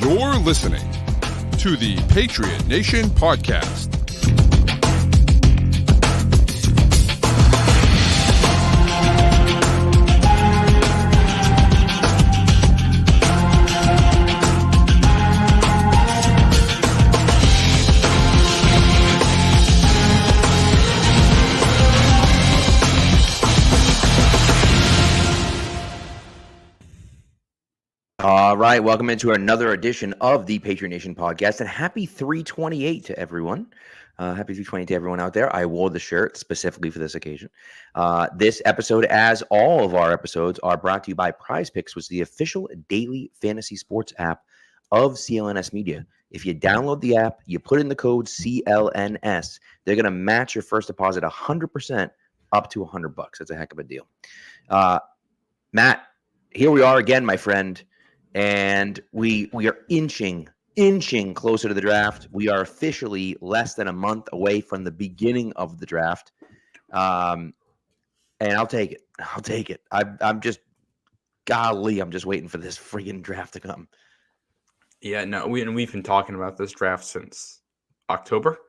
You're listening to the Patriot Nation podcast. All right, welcome into another edition of the Patriot Nation podcast, and happy 328 to everyone. Happy 328 to everyone out there. I wore the shirt specifically for this occasion. This episode, as all of our episodes, are brought to you by Prize Picks, which is the official daily fantasy sports app of CLNS Media. If you download the app, you put in the code CLNS, they're going to match your first deposit 100% up to $100. That's a heck of a deal. Matt, here we are again, my friend. And we are inching closer to the draft. We are officially less than a month away from the beginning of the draft. And I'll take it. I'm just waiting for this freaking draft to come. Yeah, no, we've been talking about this draft since October.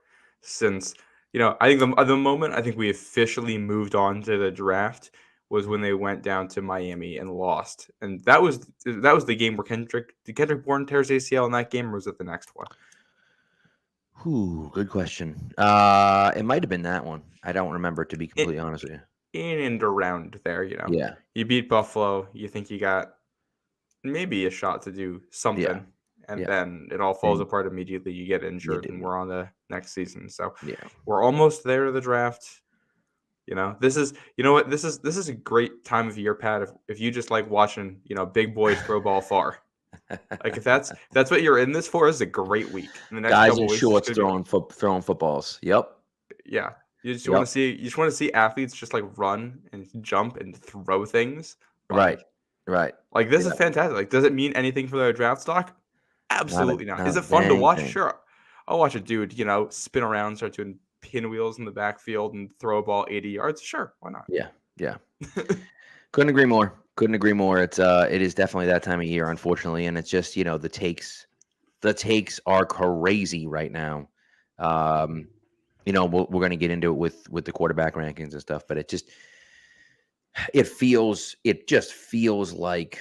Since, I think the moment I think we officially moved on to the draft was when they went down to Miami and lost. And that was the game where Kendrick Bourne tears ACL in that game, or was it the next one? Ooh, good question. It might have been that one. I don't remember, to be completely honest with you. In and around there, Yeah. You beat Buffalo, you think you got maybe a shot to do something, and then it all falls apart immediately. You get injured, and we're on the next season. So we're almost there to the draft. This is a great time of year, Pat. If you just like watching, big boys throw ball far, like if that's what you're in this for, is a great week. In the next guys in shorts throwing footballs. Yep. Yeah, you just want to see athletes just like run and jump and throw things. Right. Like this is fantastic. Like, does it mean anything for their draft stock? Absolutely not. Is it fun to watch? Sure. I'll watch a dude, spin around, start doing pinwheels in the backfield and throw a ball 80 yards. Sure, why not? Yeah. Couldn't agree more. It is definitely that time of year, unfortunately, and it's just the takes are crazy right now. We're going to get into it with the quarterback rankings and stuff, but it just feels like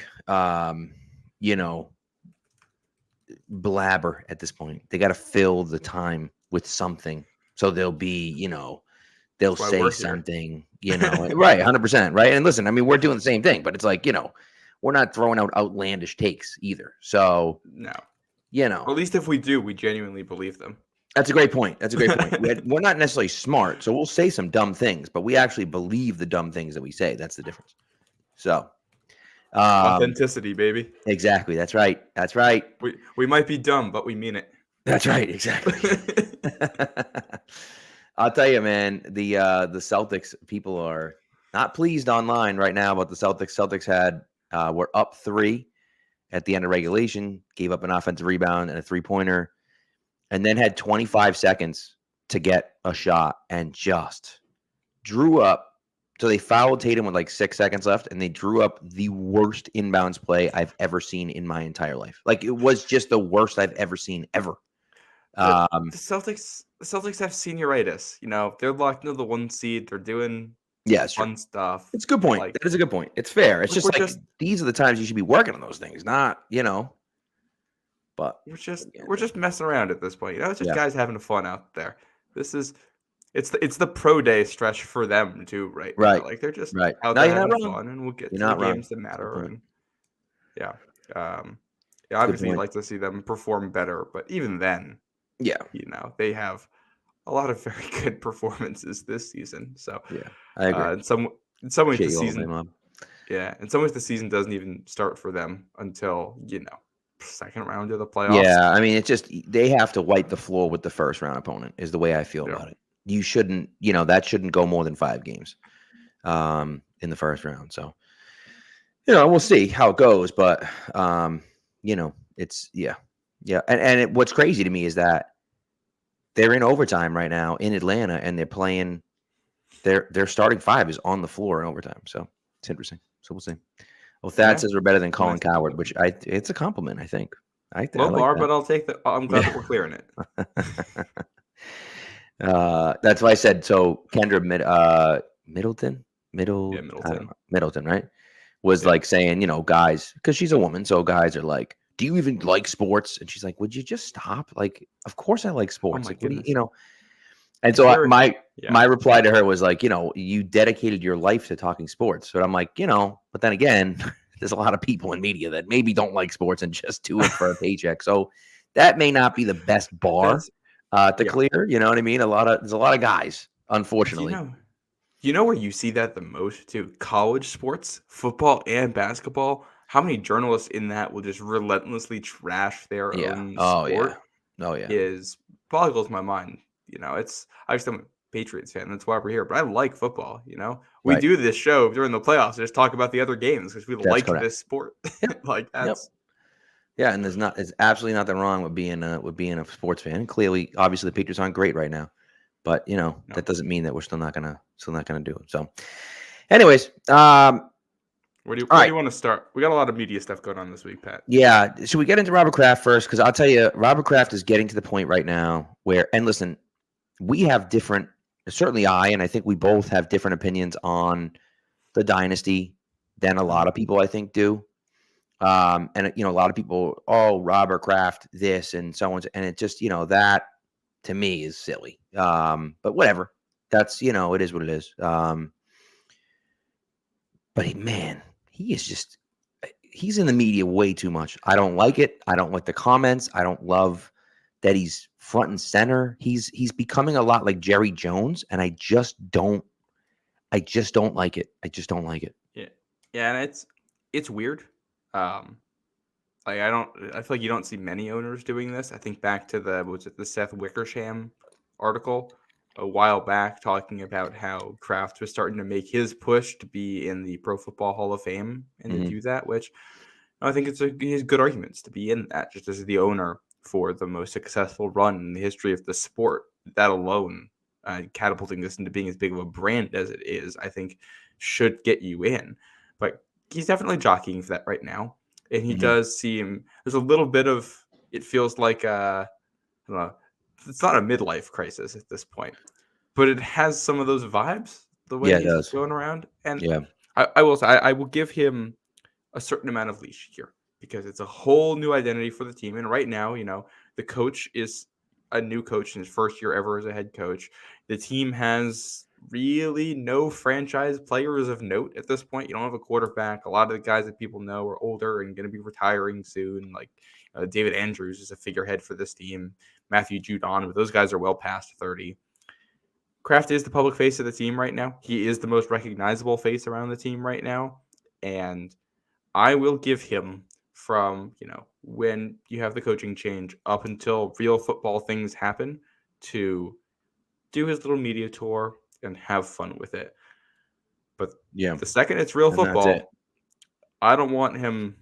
blabber at this point. They got to fill the time with something. So they'll be, they'll say something, right, 100%, right? And listen, I mean, we're doing the same thing, but it's like, we're not throwing out outlandish takes either. So, no, at least if we do, we genuinely believe them. That's a great point. We're not necessarily smart, so we'll say some dumb things, but we actually believe the dumb things that we say. That's the difference. So, authenticity, baby. Exactly. That's right. We might be dumb, but we mean it. That's right. Exactly. I'll tell you, man, the Celtics people are not pleased online right now about the Celtics. Celtics were up 3 at the end of regulation, gave up an offensive rebound and a 3-pointer, and then had 25 seconds to get a shot and just drew up. So they fouled Tatum with like 6 seconds left, and they drew up the worst inbounds play I've ever seen in my entire life. Like, it was just the worst I've ever seen ever. The Celtics have senioritis. They're locked into the 1 seed. They're doing fun stuff. It's a good point. That is a good point. It's fair. It's just these are the times you should be working on those things, not But we're just messing around at this point. It's just guys having fun out there. It's the pro day stretch for them too, right? Right. Like they're just out there having fun, and we'll get to the games that matter. And obviously you'd like to see them perform better, but even then. Yeah, they have a lot of very good performances this season. So I agree. In some ways the season, in some ways the season doesn't even start for them until second round of the playoffs. Yeah, I mean, it's just they have to wipe the floor with the first round opponent. Is the way I feel about it. You shouldn't, that shouldn't go more than 5 games, in the first round. So, we'll see how it goes, but it's and what's crazy to me is that they're in overtime right now in Atlanta, and they're playing. Their starting 5 is on the floor in overtime, so it's interesting. So we'll see. Well, Thad says we're better than Colin Coward, which it's a compliment, I think. Low like bar, that. but I'll take that. I'm glad that we're clearing it. That's why I said so. Kendra Middleton, Middleton, right? Was like saying, guys, because she's a woman, so guys are like, "Do you even like sports?" And she's like, "Would you just stop? Like, of course I like sports. Oh my Like, what do goodness. And so my reply to her was like, you dedicated your life to talking sports. But I'm like, but then again, there's a lot of people in media that maybe don't like sports and just do it for a paycheck. So that may not be the best bar to clear. You know what I mean? There's a lot of guys, unfortunately. You know where you see that the most too? College sports, football and basketball. How many journalists in that will just relentlessly trash their own sport? Is boggles my mind. I just am a Patriots fan. That's why we're here. But I like football. We do this show during the playoffs to just talk about the other games because we like this sport. Like that's. Yeah, and there's absolutely nothing wrong with being a sports fan. Clearly, obviously, the Patriots aren't great right now, but that doesn't mean that we're still not gonna do it. So, anyways, where do you want to start? We got a lot of media stuff going on this week, Pat. Yeah, should we get into Robert Kraft first? Because I'll tell you, Robert Kraft is getting to the point right now where, and listen, we have different. Certainly, and I think we both have different opinions on the dynasty than a lot of people I think do. And a lot of people, Robert Kraft, this and so on, and it just, that to me is silly. But whatever, that's it is what it is. But man, he is just, he's in the media way too much. I don't like it. I don't like the comments. I don't love that he's front and center. He's becoming a lot like Jerry Jones, and I just don't like it. I just don't like it. Yeah, and it's weird. I feel like you don't see many owners doing this. I think back to the Seth Wickersham article a while back talking about how Kraft was starting to make his push to be in the Pro Football Hall of Fame and to do that, which I think he has good arguments to be in that, just as the owner for the most successful run in the history of the sport. That alone, catapulting this into being as big of a brand as it is, I think should get you in. But he's definitely jockeying for that right now. And he does seem, there's a little bit of, it feels like, I don't know, it's not a midlife crisis at this point, but it has some of those vibes, the way he's going around. And I will say, I will give him a certain amount of leash here because it's a whole new identity for the team. And right now, the coach is a new coach in his first year ever as a head coach. The team has really no franchise players of note at this point. You don't have a quarterback. A lot of the guys that people know are older and going to be retiring soon. Like David Andrews is a figurehead for this team. Matthew Judon, but those guys are well past 30. Kraft is the public face of the team right now. He is the most recognizable face around the team right now. And I will give him from, when you have the coaching change up until real football things happen to do his little media tour and have fun with it. But the second it's real football, I don't want him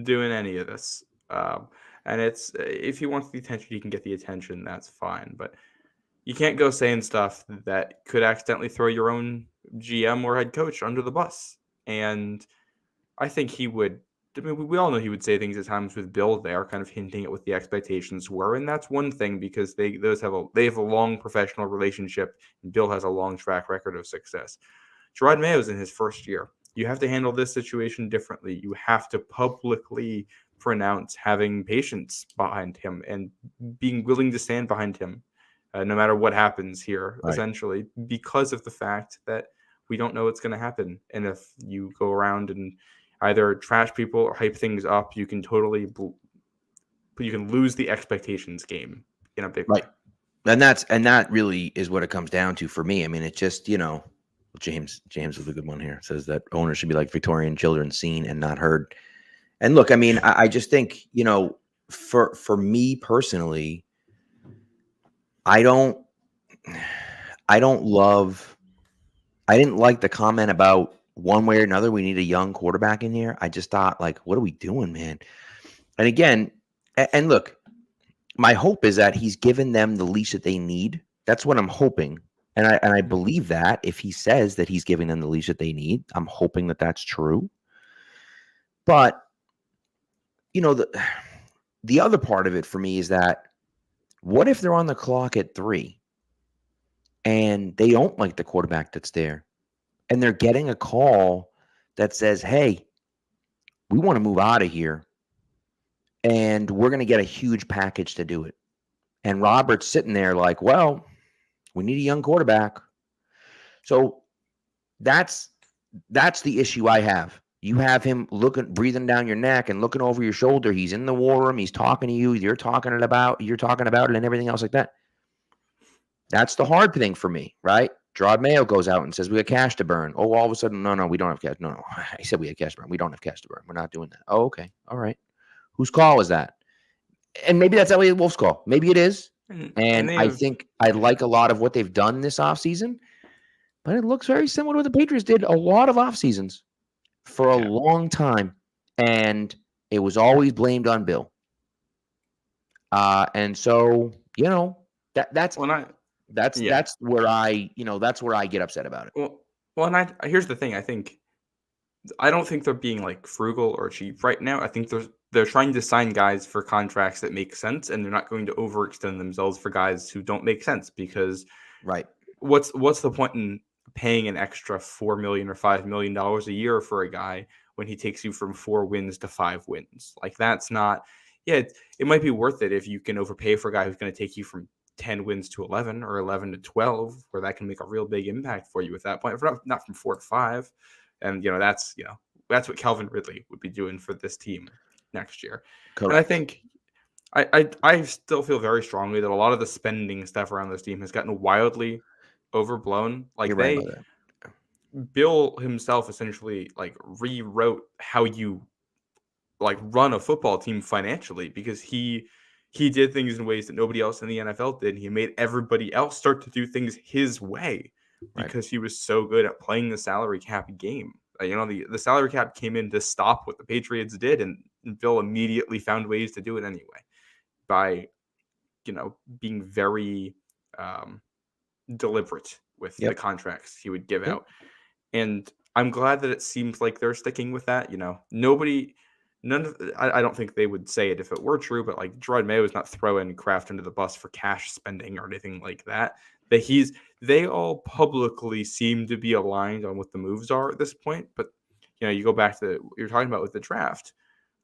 doing any of this. And it's, if he wants the attention, he can get the attention. That's fine. But you can't go saying stuff that could accidentally throw your own GM or head coach under the bus. And I think he would. I mean, we all know he would say things at times with Bill there, kind of hinting at what the expectations were, and that's one thing because they have a long professional relationship, and Bill has a long track record of success. Gerard Mayo's in his first year. You have to handle this situation differently. You have to publicly pronounce having patience behind him and being willing to stand behind him, no matter what happens here, essentially, because of the fact that we don't know what's going to happen, and if you go around and either trash people or hype things up, you can lose the expectations game in a big way. And that really is what it comes down to for me. I mean, it just, James is a good one here. Says that owners should be like Victorian children, seen and not heard. And look, I mean, I just think, for me personally, I didn't like the comment about one way or another, we need a young quarterback in here. I just thought, like, what are we doing, man? And again, and look, my hope is that he's given them the leash that they need. That's what I'm hoping. And I believe that if he says that he's giving them the leash that they need, I'm hoping that that's true. But, the other part of it for me is that what if they're on the clock at 3 and they don't like the quarterback that's there and they're getting a call that says, hey, we want to move out of here and we're going to get a huge package to do it. And Robert's sitting there like, well, we need a young quarterback. So that's the issue I have. You have him breathing down your neck and looking over your shoulder. He's in the war room. He's talking to you. You're talking about it and everything else like that. That's the hard thing for me, right? Gerard Mayo goes out and says, we got cash to burn. Oh, all of a sudden, no, we don't have cash. No. I said we had cash to burn. We don't have cash to burn. We're not doing that. Oh, okay. All right. Whose call is that? And maybe that's Elliot Wolf's call. Maybe it is. And I think I like a lot of what they've done this offseason, but it looks very similar to what the Patriots did a lot of off seasons for a long time. And it was always blamed on Bill. And so, that's where I get upset about it. Well, and here's the thing. I don't think they're being like frugal or cheap right now. I think they're trying to sign guys for contracts that make sense, and they're not going to overextend themselves for guys who don't make sense because what's the point in paying an extra $4 million or $5 million a year for a guy when he takes you from 4 wins to 5 wins? Like, that's not, it might be worth it if you can overpay for a guy who's going to take you from 10 wins to 11 or 11 to 12, where that can make a real big impact for you at that point, not from 4 to 5. And, that's what Calvin Ridley would be doing for this team next year. Correct. And I think I still feel very strongly that a lot of the spending stuff around this team has gotten wildly overblown. Like, Bill himself essentially like rewrote how you like run a football team financially, because he did things in ways that nobody else in the NFL did. He made everybody else start to do things his way because he was so good at playing the salary cap game. The salary cap came in to stop what the Patriots did, and Bill immediately found ways to do it anyway by, being very deliberate with the contracts he would give out. And I'm glad that it seems like they're sticking with that. I don't think they would say it if it were true, but like Gerard Mayo is not throwing Kraft under the bus for cash spending or anything like that. They all publicly seem to be aligned on what the moves are at this point. But you go back to what you're talking about with the draft,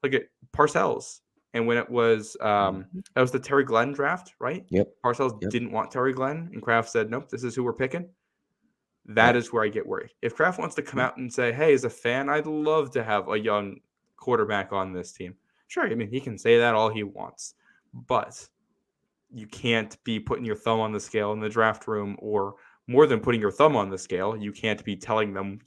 look at Parcells, and when it was that was the Terry Glenn draft, right? Yep. Parcells didn't want Terry Glenn, and Kraft said, "Nope, this is who we're picking." That is where I get worried. If Kraft wants to come out and say, "Hey, as a fan, I'd love to have a young quarterback on this team," sure. I mean, he can say that all he wants, but you can't be putting your thumb on the scale in the draft room, or more than putting your thumb on the scale, you can't be telling them,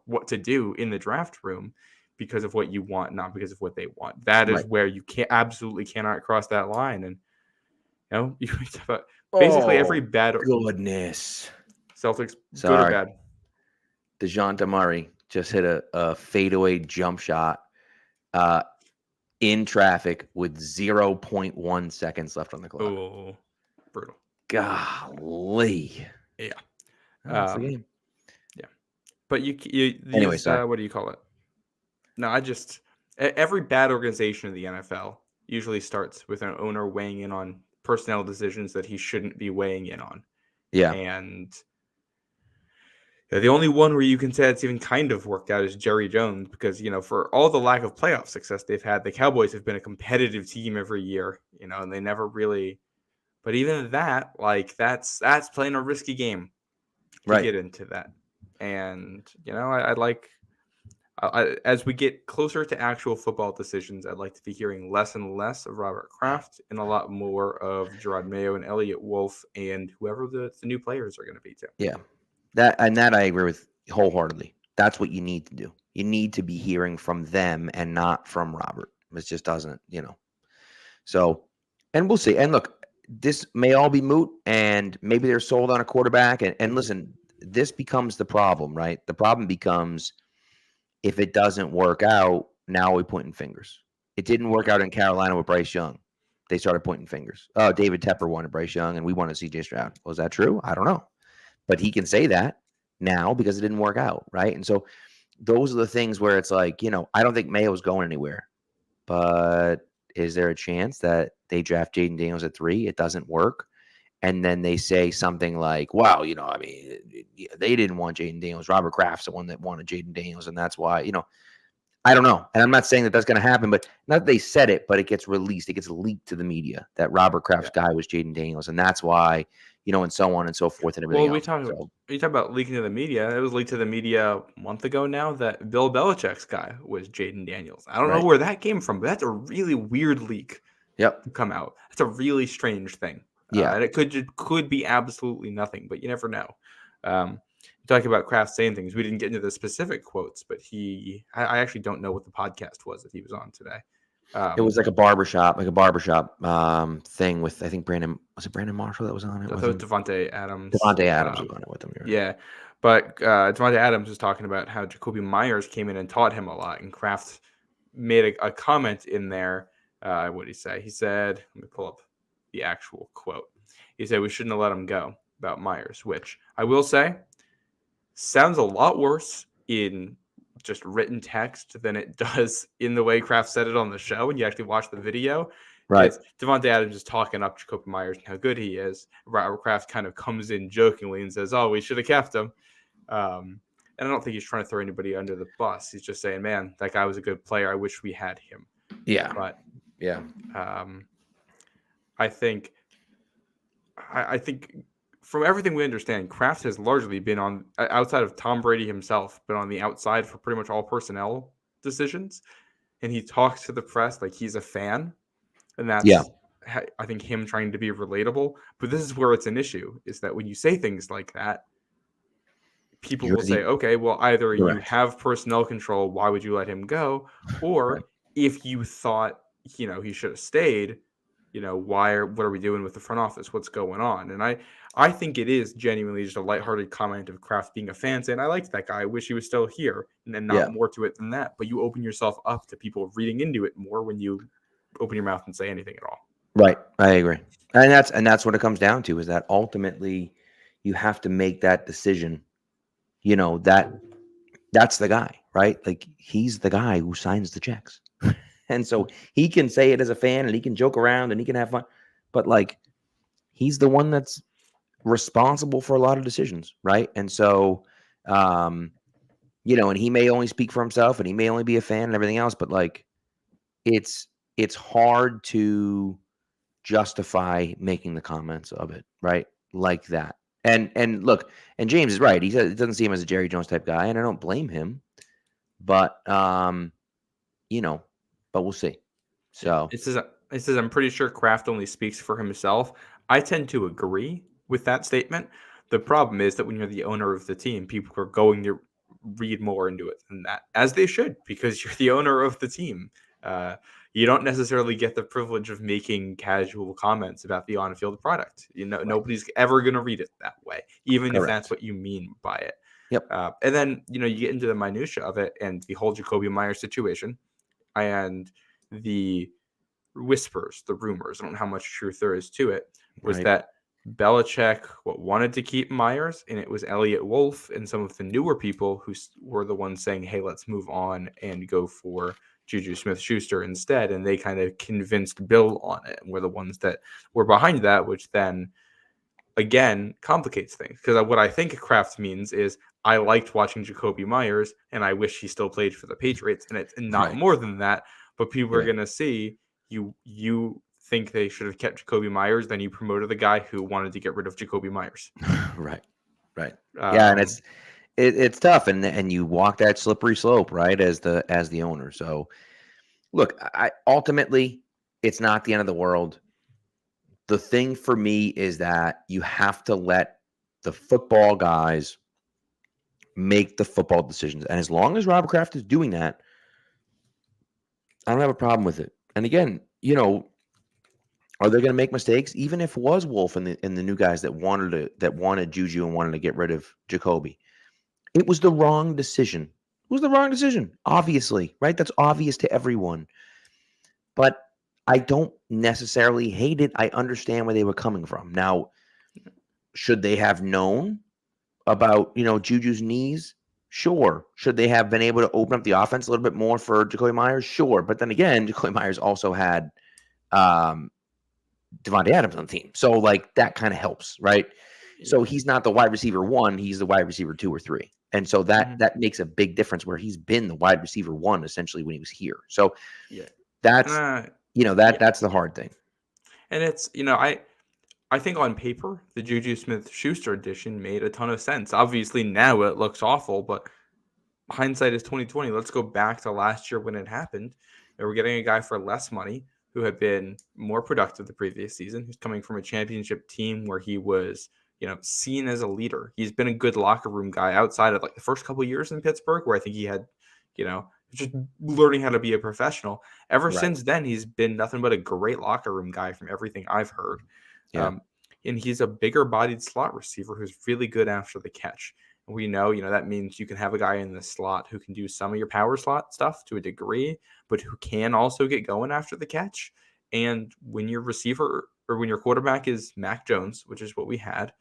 what to do in the draft room because of what you want, not because of what they want. That is where you absolutely cannot cross that line. And you talk about basically every bad goodness Celtics, good or bad. DeJounte Murray just hit a fadeaway jump shot in traffic with 0.1 seconds left on the clock. Oh, brutal. Golly. Yeah. That's the game. Yeah. But anyway, what do you call it? No, every bad organization in the NFL usually starts with an owner weighing in on personnel decisions that he shouldn't be weighing in on. Yeah. And the only one where you can say it's even kind of worked out is Jerry Jones, because, for all the lack of playoff success they've had, the Cowboys have been a competitive team every year, and they never really, but even that, like, that's playing a risky game to get into that. And, as we get closer to actual football decisions, I'd like to be hearing less and less of Robert Kraft and a lot more of Gerard Mayo and Elliot Wolf and whoever the new players are going to be too. Yeah. That I agree with wholeheartedly. That's what you need to do. You need to be hearing from them and not from Robert. It just doesn't, So, and we'll see. And look, this may all be moot, and maybe they're sold on a quarterback. And listen, this becomes the problem, right? The problem becomes if it doesn't work out, now we're pointing fingers. It didn't work out in Carolina with Bryce Young. They started pointing fingers. Oh, David Tepper wanted Bryce Young, and we wanted CJ Stroud. Was that true? I don't know. But he can say that now because it didn't work out, right? And so those are the things where it's like, I don't think Mayo's going anywhere. But is there a chance that they draft Jaden Daniels at 3? It doesn't work. And then they say something like, wow, I mean, they didn't want Jaden Daniels. Robert Kraft's the one that wanted Jaden Daniels. And that's why, I don't know. And I'm not saying that that's going to happen, but not that they said it, but it gets released. It gets leaked to the media that Robert Kraft's guy was Jaden Daniels. And that's why, and so on and so forth and everything else. You talk about leaking to the media. It was leaked to the media a month ago now that Bill Belichick's guy was Jaden Daniels. I don't know where that came from, but that's a really weird leak to come out. That's a really strange thing. Yeah. And it could be absolutely nothing, but you never know. Talking about Kraft saying things, we didn't get into the specific quotes, but I actually don't know what the podcast was that he was on today. It was like a barbershop thing with, I think Brandon Marshall that was on it? I thought it was Devontae Adams. Devontae Adams was on it with him. Yeah. But Devontae Adams was talking about how Jakobi Meyers came in and taught him a lot. And Kraft made a comment in there. What did he say? He said, let me pull up the actual quote. He said, we shouldn't have let him go about Meyers, which I will say sounds a lot worse in just written text than it does in the way Kraft said it on the show. When you actually watch the video, right? Devontae Adams is talking up Jakobi Meyers and how good he is. Robert Kraft kind of comes in jokingly and says, "Oh, we should have kept him." And I don't think he's trying to throw anybody under the bus. He's just saying, "Man, that guy was a good player. I wish we had him." Yeah, but yeah, I think from everything we understand, Kraft has largely been on, outside of Tom Brady himself, been on the outside for pretty much all personnel decisions. And he talks to the press like he's a fan. And that's, I think, him trying to be relatable. But this is where it's an issue, is that when you say things like that, people will say, okay, well, either you have personnel control, why would you let him go? Or if you thought, he should have stayed, what are we doing with the front office? What's going on? And I think it is genuinely just a lighthearted comment of Kraft being a fan saying, I liked that guy. I wish he was still here. And then not more to it than that. But you open yourself up to people reading into it more when you open your mouth and say anything at all. Right. I agree. And that's what it comes down to, is that ultimately you have to make that decision. That's the guy, right? Like, he's the guy who signs the checks. And so he can say it as a fan and he can joke around and he can have fun. But like, he's the one that's responsible for a lot of decisions, right? And so, and he may only speak for himself and he may only be a fan and everything else, but like, it's hard to justify making the comments of it, right? Like that. And look, and James is right. He said it doesn't see him as a Jerry Jones type guy, and I don't blame him. But but we'll see. So it says I'm pretty sure Kraft only speaks for himself. I tend to agree with that statement. The problem is that when you're the owner of the team, people are going to read more into it than that, as they should, because you're the owner of the team. You don't necessarily get the privilege of making casual comments about the on-field product. Nobody's ever going to read it that way, even if that's what you mean by it. Yep. And then, you get into the minutia of it and the whole Jakobi Meyers situation and the whispers, the rumors, I don't know how much truth there is to it, was that Belichick wanted to keep Meyers, and it was Elliott Wolf and some of the newer people who were the ones saying, hey, let's move on and go for Juju Smith-Schuster instead. And they kind of convinced Bill on it and were the ones that were behind that, which then, again, complicates things. Because what I think Kraft means is, I liked watching Jakobi Meyers, and I wish he still played for the Patriots. And it's not more than that. But people are going to see you think they should have kept Jakobi Meyers, then you promoted the guy who wanted to get rid of Jakobi Meyers. Right. And it's tough, and you walk that slippery slope, right, as the owner. So, look, ultimately, it's not the end of the world. The thing for me is that you have to let the football guys make the football decisions, and as long as Robert Kraft is doing that, I don't have a problem with it. And again, are they going to make mistakes? Even if it was Wolf and the new guys that wanted Juju and wanted to get rid of Jakobi, it was the wrong decision. Obviously, right? That's obvious to everyone. But I don't necessarily hate it. I understand where they were coming from. Now, should they have known about, Juju's knees? Sure. Should they have been able to open up the offense a little bit more for Jakobi Meyers? Sure. But then again, Jakobi Meyers also had Devontae Adams on the team. So like that kind of helps, right? Yeah. So he's not the wide receiver 1, he's the wide receiver 2 or 3. And so that makes a big difference where he's been the wide receiver 1 essentially when he was here. So that's that's the hard thing. And it's, I think on paper, the Juju Smith-Schuster addition made a ton of sense. Obviously now it looks awful, but hindsight is 2020. Let's go back to last year when it happened. And we're getting a guy for less money who had been more productive the previous season, who's coming from a championship team where he was, seen as a leader. He's been a good locker room guy outside of like the first couple of years in Pittsburgh, where I think he had, just learning how to be a professional. Ever since then, he's been nothing but a great locker room guy from everything I've heard. Yeah. And he's a bigger bodied slot receiver who's really good after the catch. And we know, that means you can have a guy in the slot who can do some of your power slot stuff to a degree, but who can also get going after the catch. And when your receiver or when your quarterback is Mac Jones, which is what we had,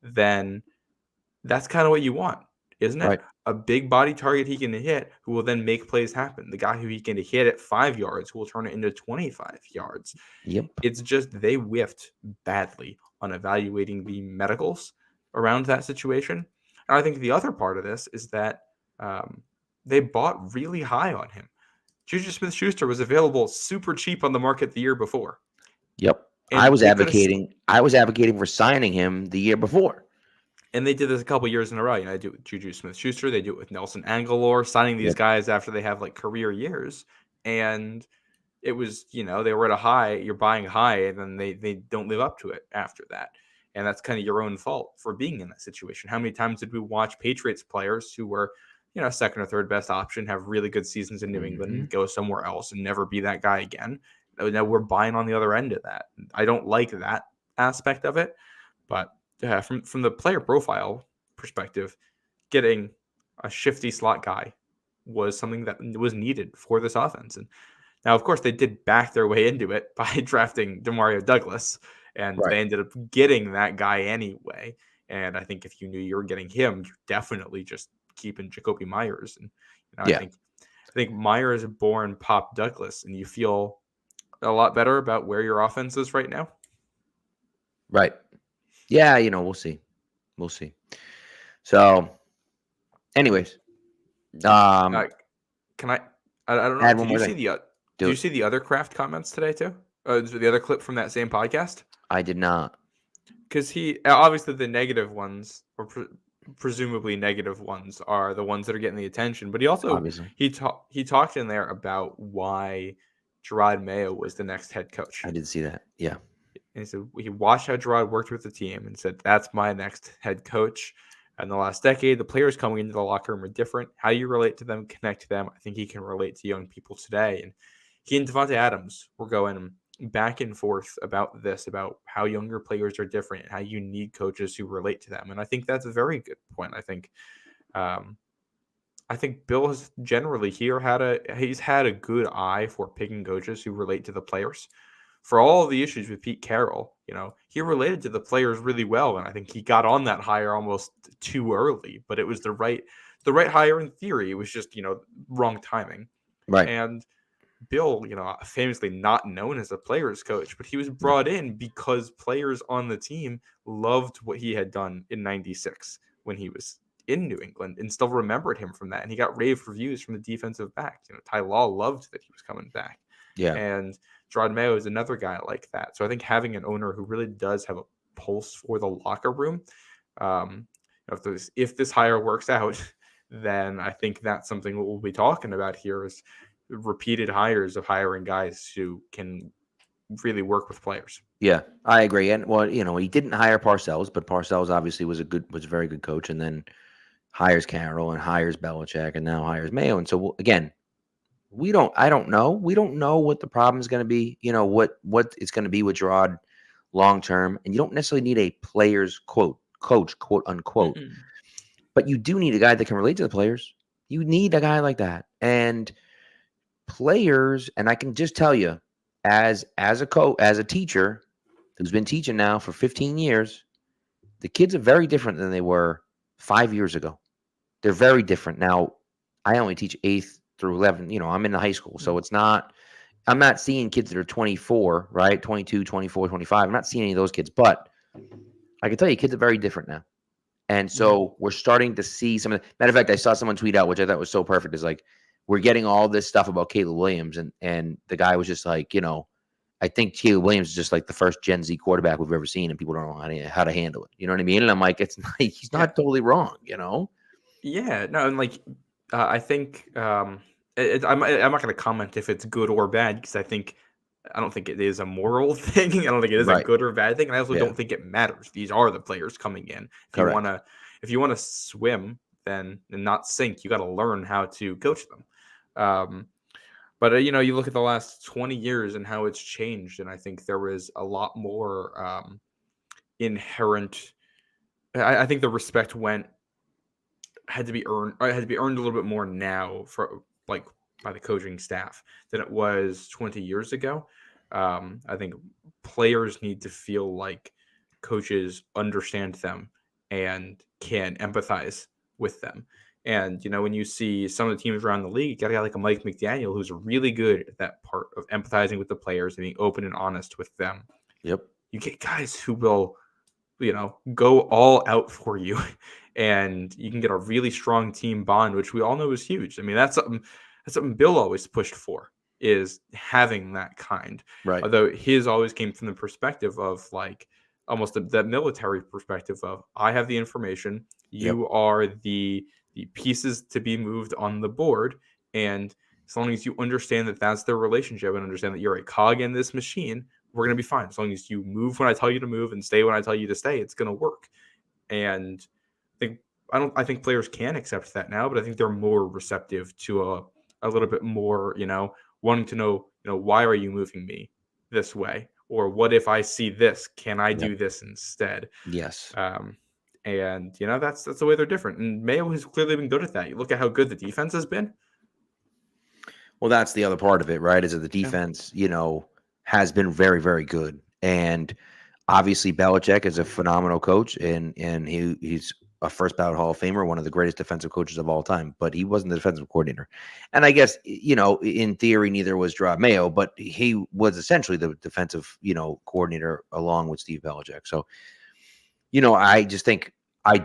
then that's kind of what you want, isn't it? Right. A big body target he can hit who will then make plays happen. The guy who he can hit at 5 yards who will turn it into 25 yards. Yep. It's just they whiffed badly on evaluating the medicals around that situation. And I think the other part of this is that they bought really high on him. Juju Smith-Schuster was available super cheap on the market the year before. Yep. And I was advocating for signing him the year before. And they did this a couple years in a row. They do it with Juju Smith-Schuster. They do it with Nelson Aguilar, signing these guys after they have like career years. And it was, they were at a high, you're buying high, and then they don't live up to it after that. And that's kind of your own fault for being in that situation. How many times did we watch Patriots players who were, second or third best option, have really good seasons in New England, and go somewhere else and never be that guy again? Now we're buying on the other end of that. I don't like that aspect of it, but from the player profile perspective, getting a shifty slot guy was something that was needed for this offense. And now, of course, they did back their way into it by drafting Demario Douglas, and they ended up getting that guy anyway. And I think if you knew you were getting him, you're definitely just keeping Jacoby Myers. And I think Myers born Pop Douglas, and you feel a lot better about where your offense is right now. Right. Yeah, we'll see. We'll see. So, anyways, can I don't know. Did you see the other Kraft comments today too? The other clip from that same podcast? I did not. Because he obviously the negative ones, or presumably negative ones, are the ones that are getting the attention. But he also he talked in there about why Gerard Mayo was the next head coach. I did see that. Yeah. And he said he watched how Gerard worked with the team and said, that's my next head coach. In the last decade, the players coming into the locker room are different. How you relate to them, connect to them. I think he can relate to young people today. And he and Devontae Adams were going back and forth about this, about how younger players are different and how you need coaches who relate to them. And I think that's a very good point. I think Bill has generally he's had a good eye for picking coaches who relate to the players. For all of the issues with Pete Carroll, he related to the players really well, and I think he got on that hire almost too early. But it was the right hire in theory. It was just wrong timing. Right. And Bill, famously not known as a players coach, but he was brought in because players on the team loved what he had done in '96 when he was in New England, and still remembered him from that. And he got rave reviews from the defensive back. Ty Law loved that he was coming back. Yeah. And Gerard Mayo is another guy like that. So I think having an owner who really does have a pulse for the locker room, if this hire works out, then I think that's something we'll be talking about here is repeated hires of hiring guys who can really work with players. Yeah, I agree. And he didn't hire Parcells, but Parcells obviously was a very good coach, and then hires Carroll and hires Belichick and now hires Mayo. And so again, I don't know. We don't know what the problem is going to be, what it's going to be with Gerard long term. And you don't necessarily need a player's coach, quote unquote. Mm-hmm. But you do need a guy that can relate to the players. You need a guy like that. And players, and I can just tell you, as a teacher who's been teaching now for 15 years, the kids are very different than they were 5 years ago. They're very different. Now, I only teach 8th through 11. I'm in the high school, so it's not I'm not seeing kids that are 24, right? 22, 24, 25. I'm not seeing any of those kids, but I can tell you kids are very different now. And so we're starting to see some of the matter of fact, I saw someone tweet out, which I thought was so perfect, is like, we're getting all this stuff about Caleb Williams. And the guy was just like, I think Caleb Williams is just like the first Gen Z quarterback we've ever seen, and people don't know how to handle it. You know what I mean? And I'm like, it's not, he's not totally wrong, Yeah, no, and like, I think I'm not going to comment if it's good or bad because I don't think it is a moral thing. I don't think it is a good or bad thing. And I also don't think it matters. These are the players coming in. If you want to swim, then and not sink, you got to learn how to coach them. But you look at the last 20 years and how it's changed, and I think there was a lot more inherent. I think the respect had to be earned a little bit more now by the coaching staff than it was 20 years ago. I think players need to feel like coaches understand them and can empathize with them. And, when you see some of the teams around the league, you got a guy like a Mike McDaniel, who's really good at that part of empathizing with the players and being open and honest with them. Yep. You get guys who will, go all out for you, and you can get a really strong team bond, which we all know is huge. I mean, that's something Bill always pushed for, is having that kind. Right. Although his always came from the perspective of like almost that military perspective of, I have the information, you are the pieces to be moved on the board, and as long as you understand that that's their relationship and understand that you're a cog in this machine, we're going to be fine. As long as you move when I tell you to move and stay when I tell you to stay, it's going to work. And I think players can accept that now, but I think they're more receptive to a little bit more, wanting to know, why are you moving me this way? Or what if I see this? Can I do this instead? Yes. And that's the way they're different. And Mayo has clearly been good at that. You look at how good the defense has been. Well, that's the other part of it, right? Is that the defense, has been very, very good. And obviously Belichick is a phenomenal coach, and he's a first ballot Hall of Famer, one of the greatest defensive coaches of all time, but he wasn't the defensive coordinator. And I guess, in theory, neither was Rob Mayo, but he was essentially the defensive, coordinator along with Steve Belichick. So, I just think I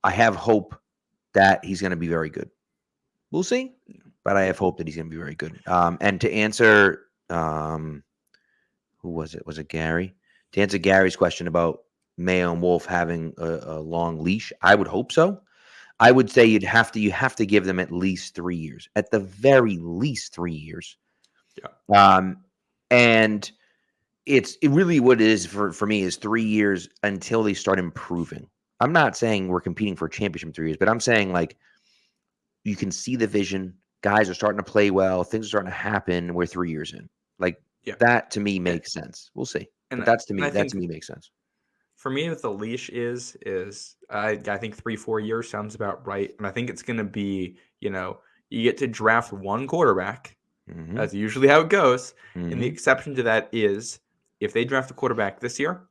have hope that he's going to be very good. We'll see, but I have hope that he's going to be very good. And to answer, who was it? Was it Gary? To answer Gary's question about Mayo and Wolf having a long leash, I would hope so. I would say you have to give them at least 3 years, at the very least 3 years. Yeah. And it really what it is for me is 3 years until they start improving. I'm not saying we're competing for a championship in 3 years, but I'm saying like you can see the vision. Guys are starting to play well. Things are starting to happen. We're 3 years in. Like that to me makes sense. We'll see. And but that to me makes sense. For me, what the leash is I think 3-4 years sounds about right. And I think it's going to be, you get to draft one quarterback. Mm-hmm. That's usually how it goes. Mm-hmm. And the exception to that is if they draft a quarterback this year,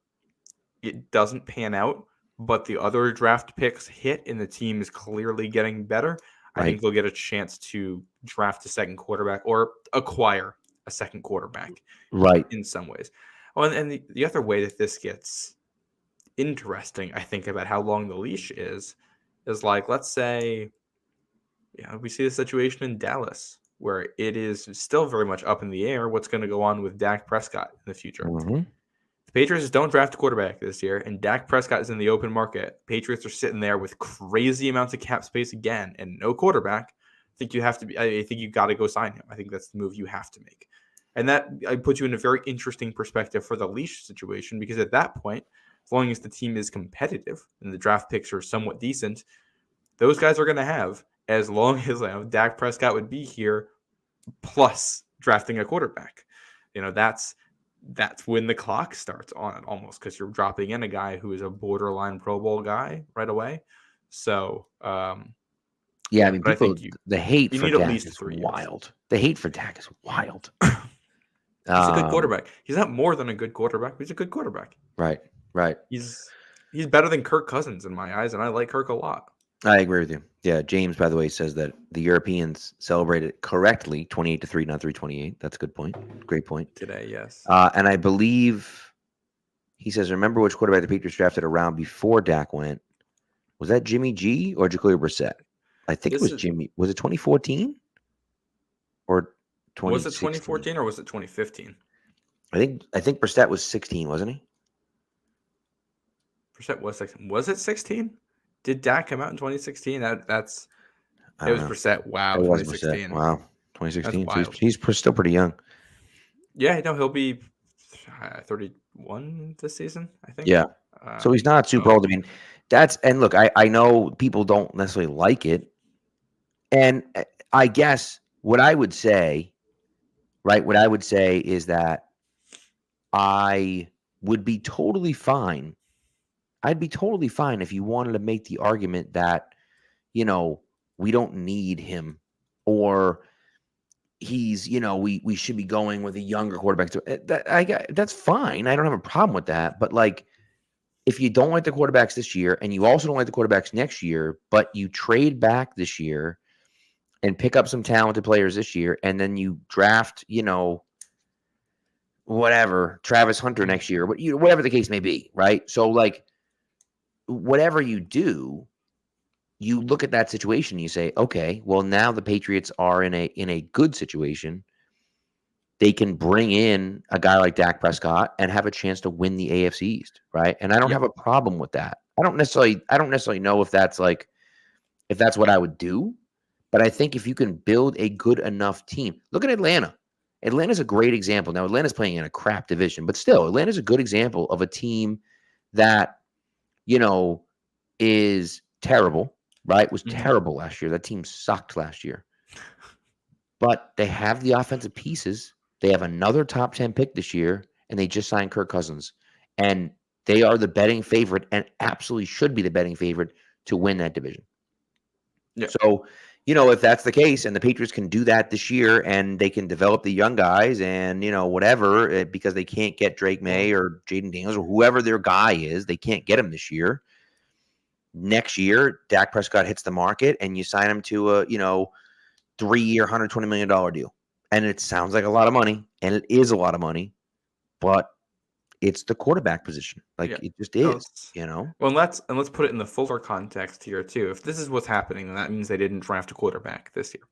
it doesn't pan out, but the other draft picks hit and the team is clearly getting better. I think they'll get a chance to draft a second quarterback or acquire a second quarterback. Right. In some ways. Well, and the other way that this gets interesting, I think, about how long the leash is like, let's say, we see the situation in Dallas where it is still very much up in the air what's going to go on with Dak Prescott in the future. Mm-hmm. The Patriots don't draft a quarterback this year, and Dak Prescott is in the open market. Patriots are sitting there with crazy amounts of cap space again and no quarterback. I think you got to go sign him. I think that's the move you have to make. And that puts you in a very interesting perspective for the leash situation, because at that point, as long as the team is competitive and the draft picks are somewhat decent, those guys are going to have, as long as Dak Prescott would be here, plus drafting a quarterback. That's when the clock starts on it almost, because you're dropping in a guy who is a borderline Pro Bowl guy right away. So, yeah, I mean, the hate for Dak is wild. The hate for Dak is wild. He's a good quarterback. He's not more than a good quarterback. He's a good quarterback. Right. He's better than Kirk Cousins in my eyes, and I like Kirk a lot. I agree with you. Yeah, James, by the way, says that the Europeans celebrated correctly 28-3, not 328. That's a good point. Great point. Today, yes. And I believe he says, remember which quarterback the Patriots drafted around before Dak went? Was that Jimmy G or Jacoby Brissett? I think it was Jimmy. Was it 2014 or 2016? Was it 2014 or was it 2015? I think Brissett was 16, wasn't he? Brissett was 16. Was it 16? Did Dak come out in 2016? It was Brissett. Wow, 2016. Wow, 2016. So he's still pretty young. Yeah, no, he'll be 31 this season, I think. Yeah. So he's not super old. I mean, and look, I know people don't necessarily like it. And I guess what I would say, right, is that I would be totally fine. I'd be totally fine if you wanted to make the argument that, we don't need him, or he's, we should be going with a younger quarterback. That's fine. I don't have a problem with that. But if you don't like the quarterbacks this year, and you also don't like the quarterbacks next year, but you trade back this year and pick up some talented players this year, and then you draft, whatever, Travis Hunter next year, but whatever the case may be, right? So whatever you do, you look at that situation, you say, okay, well, now the Patriots are in a good situation. They can bring in a guy like Dak Prescott and have a chance to win the AFC East, right? And I don't have a problem with that. I don't necessarily know if that's what I would do, but I think if you can build a good enough team, look at Atlanta. Atlanta's a great example. Now, Atlanta's playing in a crap division, but still, Atlanta's a good example of a team that, is terrible, right? Was terrible last year. That team sucked last year. But they have the offensive pieces. They have another top 10 pick this year, and they just signed Kirk Cousins. And they are the betting favorite, and absolutely should be the betting favorite to win that division. Yeah. So, if that's the case, and the Patriots can do that this year, and they can develop the young guys and, whatever, because they can't get Drake May or Jaden Daniels or whoever their guy is, they can't get him this year. Next year, Dak Prescott hits the market, and you sign him to a, 3-year, $120 million deal. And it sounds like a lot of money, and it is a lot of money, but it's the quarterback position. It just is, Well, and let's put it in the fuller context here too. If this is what's happening, then that means they didn't draft a quarterback this year.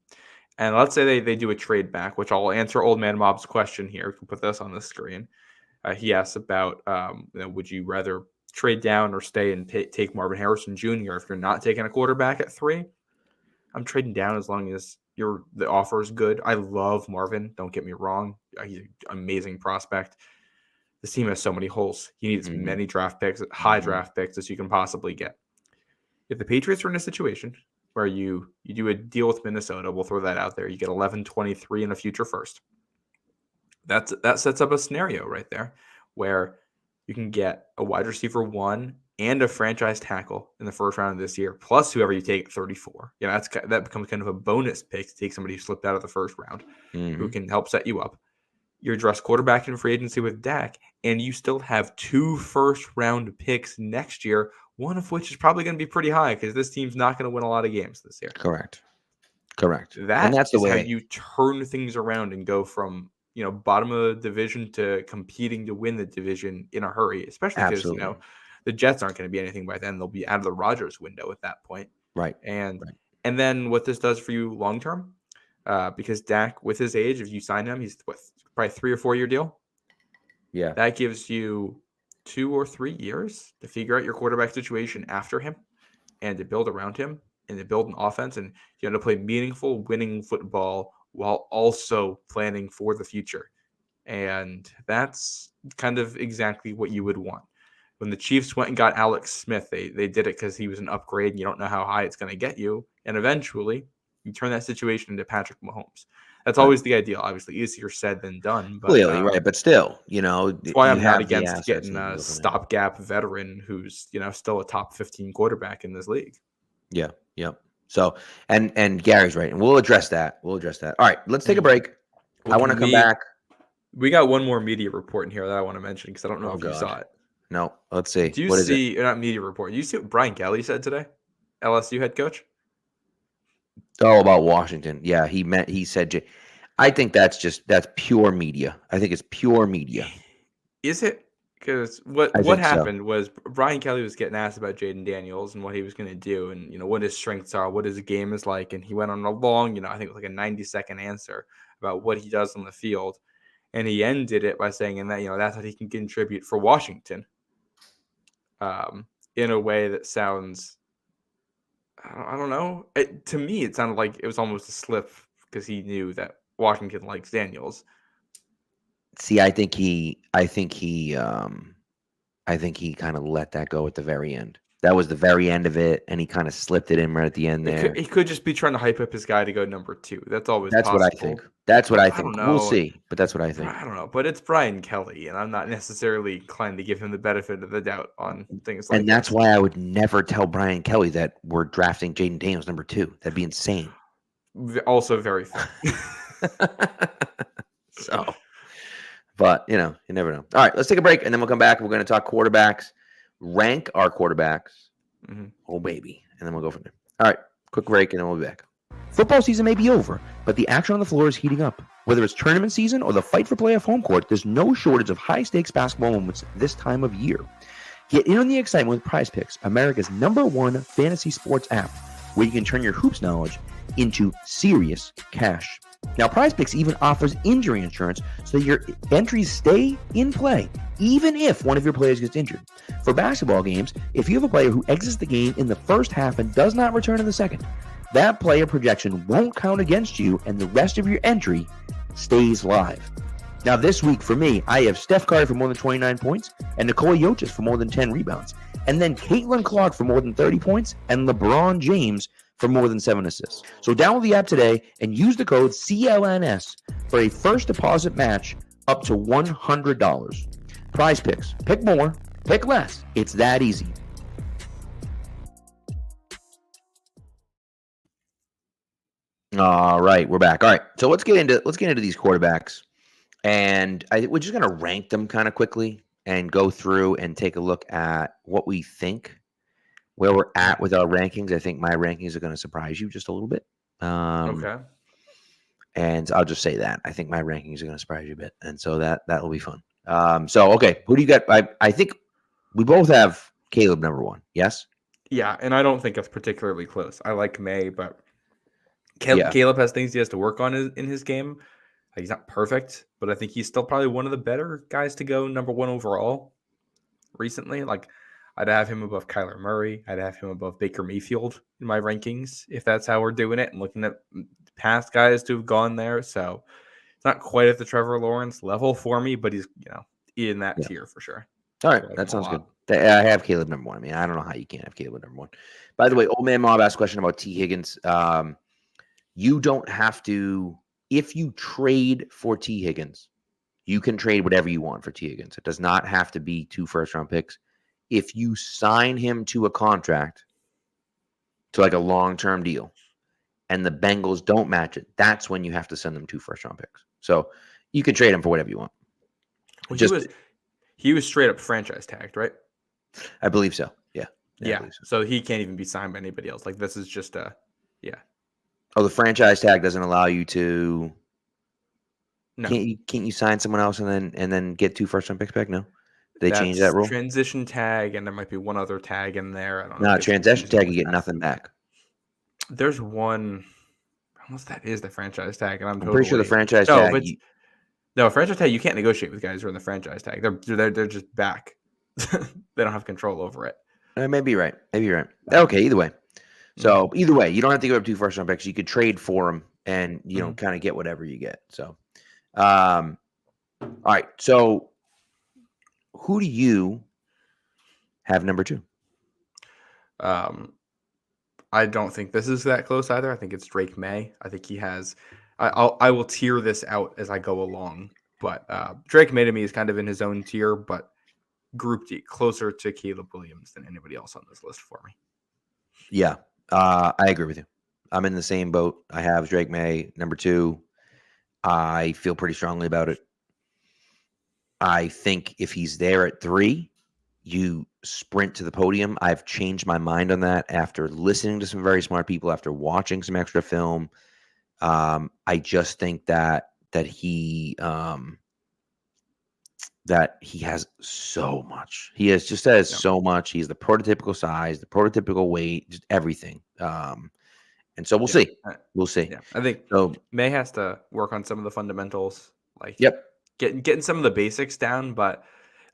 And let's say they do a trade back, which I'll answer Old Man Mob's question here. We can put this on the screen. He asks about, would you rather trade down or stay and take Marvin Harrison Jr. if you're not taking a quarterback at 3? I'm trading down as long as the offer is good. I love Marvin. Don't get me wrong. He's an amazing prospect. This team has so many holes. He needs as many draft picks, high draft picks as you can possibly get. If the Patriots are in a situation where you do a deal with Minnesota, we'll throw that out there. You get 11-23 in a future first. That sets up a scenario right there where you can get a wide receiver 1 and a franchise tackle in the first round of this year, plus whoever you take at 34. That becomes kind of a bonus pick to take somebody who slipped out of the first round, who can help set you up. You address quarterback in free agency with Dak, and you still have 2 first-round picks next year, one of which is probably going to be pretty high because this team's not going to win a lot of games this year. Correct. That's the way how you turn things around and go from bottom of the division to competing to win the division in a hurry, especially because the Jets aren't going to be anything by then. They'll be out of the Rodgers window at that point. Right. And then what this does for you long term, because Dak, with his age, if you sign him, he's probably 3 or 4 year deal. Yeah. That gives you 2 or 3 years to figure out your quarterback situation after him and to build around him and to build an offense, and to play meaningful, winning football while also planning for the future. And that's kind of exactly what you would want. When the Chiefs went and got Alex Smith, they did it because he was an upgrade and you don't know how high it's going to get you. And eventually, you turn that situation into Patrick Mahomes. That's always the ideal. Obviously, easier said than done. But, clearly, right. But still, that's why I'm not against getting a stopgap veteran who's, still a top 15 quarterback in this league. Yeah. Yep. So, and Gary's right. And we'll address that. All right. Let's take a break. I want to come back. We got one more media report in here that I want to mention because I don't know if you saw it. No. Let's see. Do you see, not media report, you see what Brian Kelly said today? LSU head coach? Oh, about Washington. Yeah, he said. I think that's pure media. I think it's pure media. Is it? Because what happened was Brian Kelly was getting asked about Jaden Daniels and what he was going to do, and what his strengths are, what his game is like, and he went on a long, I think it was like a 90-second answer about what he does on the field, and he ended it by saying, and that that's how he can contribute for Washington, in a way that sounds, I don't know. To me, it sounded like it was almost a slip because he knew that Washington likes Daniels. See, I think he kind of let that go at the very end. That was the very end of it, and he kind of slipped it in right at the end there. He could just be trying to hype up his guy to go number 2. That's always possible. What I think. That's what I think. We'll see, but that's what I think. I don't know, but it's Brian Kelly, and I'm not necessarily inclined to give him the benefit of the doubt on things like that. And that's why I would never tell Brian Kelly that we're drafting Jaden Daniels number 2. That'd be insane. Also very fun. So, but you never know. All right, let's take a break, and then we'll come back. We're going to talk quarterbacks, rank our quarterbacks. Mm-hmm. Oh, baby. And then we'll go from there. All right, quick break, and then we'll be back. Football season may be over, but the action on the floor is heating up. Whether it's tournament season or the fight for playoff home court, there's no shortage of high-stakes basketball moments this time of year. Get in on the excitement with Prize Picks, America's #1 fantasy sports app, where you can turn your hoops knowledge into serious cash. Now, Prize Picks even offers injury insurance so that your entries stay in play, even if one of your players gets injured. For basketball games, if you have a player who exits the game in the first half and does not return in the second, that player projection won't count against you, and the rest of your entry stays live. Now, this week for me, I have Steph Curry for more than 29 points, and Nikola Jokic for more than 10 rebounds, and then Caitlin Clark for more than 30 points, and LeBron James for more than 7 assists. So download the app today and use the code CLNS for a first deposit match up to $100. Prize Picks. Pick more, pick less. It's that easy. All right, we're back. All right, so let's get into these quarterbacks, and we're just gonna rank them kind of quickly and go through and take a look at what we think, where we're at with our rankings. I think my rankings are going to surprise you just a little bit. Okay. And I'll just say that I think my rankings are going to surprise you a bit, and so that will be fun. So okay, who do you got? I think we both have Caleb #1. Yes. Yeah, and I don't think it's particularly close. I like May, but Caleb has things he has to work on in his game. He's not perfect, but I think he's still probably one of the better guys to go #1 overall recently. Like, I'd have him above Kyler Murray. I'd have him above Baker Mayfield in my rankings, if that's how we're doing it and looking at past guys to have gone there. So it's not quite at the Trevor Lawrence level for me, but he's in that tier for sure. All right, that sounds good. I have Caleb #1. I mean, I don't know how you can't have Caleb #1. By the way, Old Man Mob asked a question about T. Higgins. You don't have to. If you trade for T. Higgins, you can trade whatever you want for T. Higgins. It does not have to be 2 first-round picks. If you sign him to a contract, to like a long-term deal, and the Bengals don't match it, that's when you have to send them 2 first-round picks. So you can trade him for whatever you want. Well, he was straight up franchise tagged, right? I believe so. Yeah. Yeah. So he can't even be signed by anybody else. Like, this is just Oh, the franchise tag doesn't allow you to. No. Can't you sign someone else and then get 2 first-round picks back? No. They changed that rule. Transition tag, and there might be one other tag in there. I don't know. No, transition tag, you get nothing back. There's one. Unless that is the franchise tag, and I'm pretty sure the franchise tag. No, franchise tag. You can't negotiate with guys who are in the franchise tag. They're just back. They don't have control over it. Maybe you're right. Okay, either way. So either way, you don't have to give up 2 first-round picks. You could trade for them, and kind of get whatever you get. So, all right. So, who do you have #2? I don't think this is that close either. I think it's Drake May. I think he has. I will tier this out as I go along, but Drake May to me is kind of in his own tier, but grouped closer to Caleb Williams than anybody else on this list for me. Yeah. I agree with you. I'm in the same boat. I have Drake May #2. I feel pretty strongly about it. I think if he's there at 3, you sprint to the podium. I've changed my mind on that after listening to some very smart people, after watching some extra film. I just think that he has so much. He has so much. He's the prototypical size, the prototypical weight, just everything. And so we'll see. We'll see. Yeah, I think May has to work on some of the fundamentals, like getting some of the basics down. But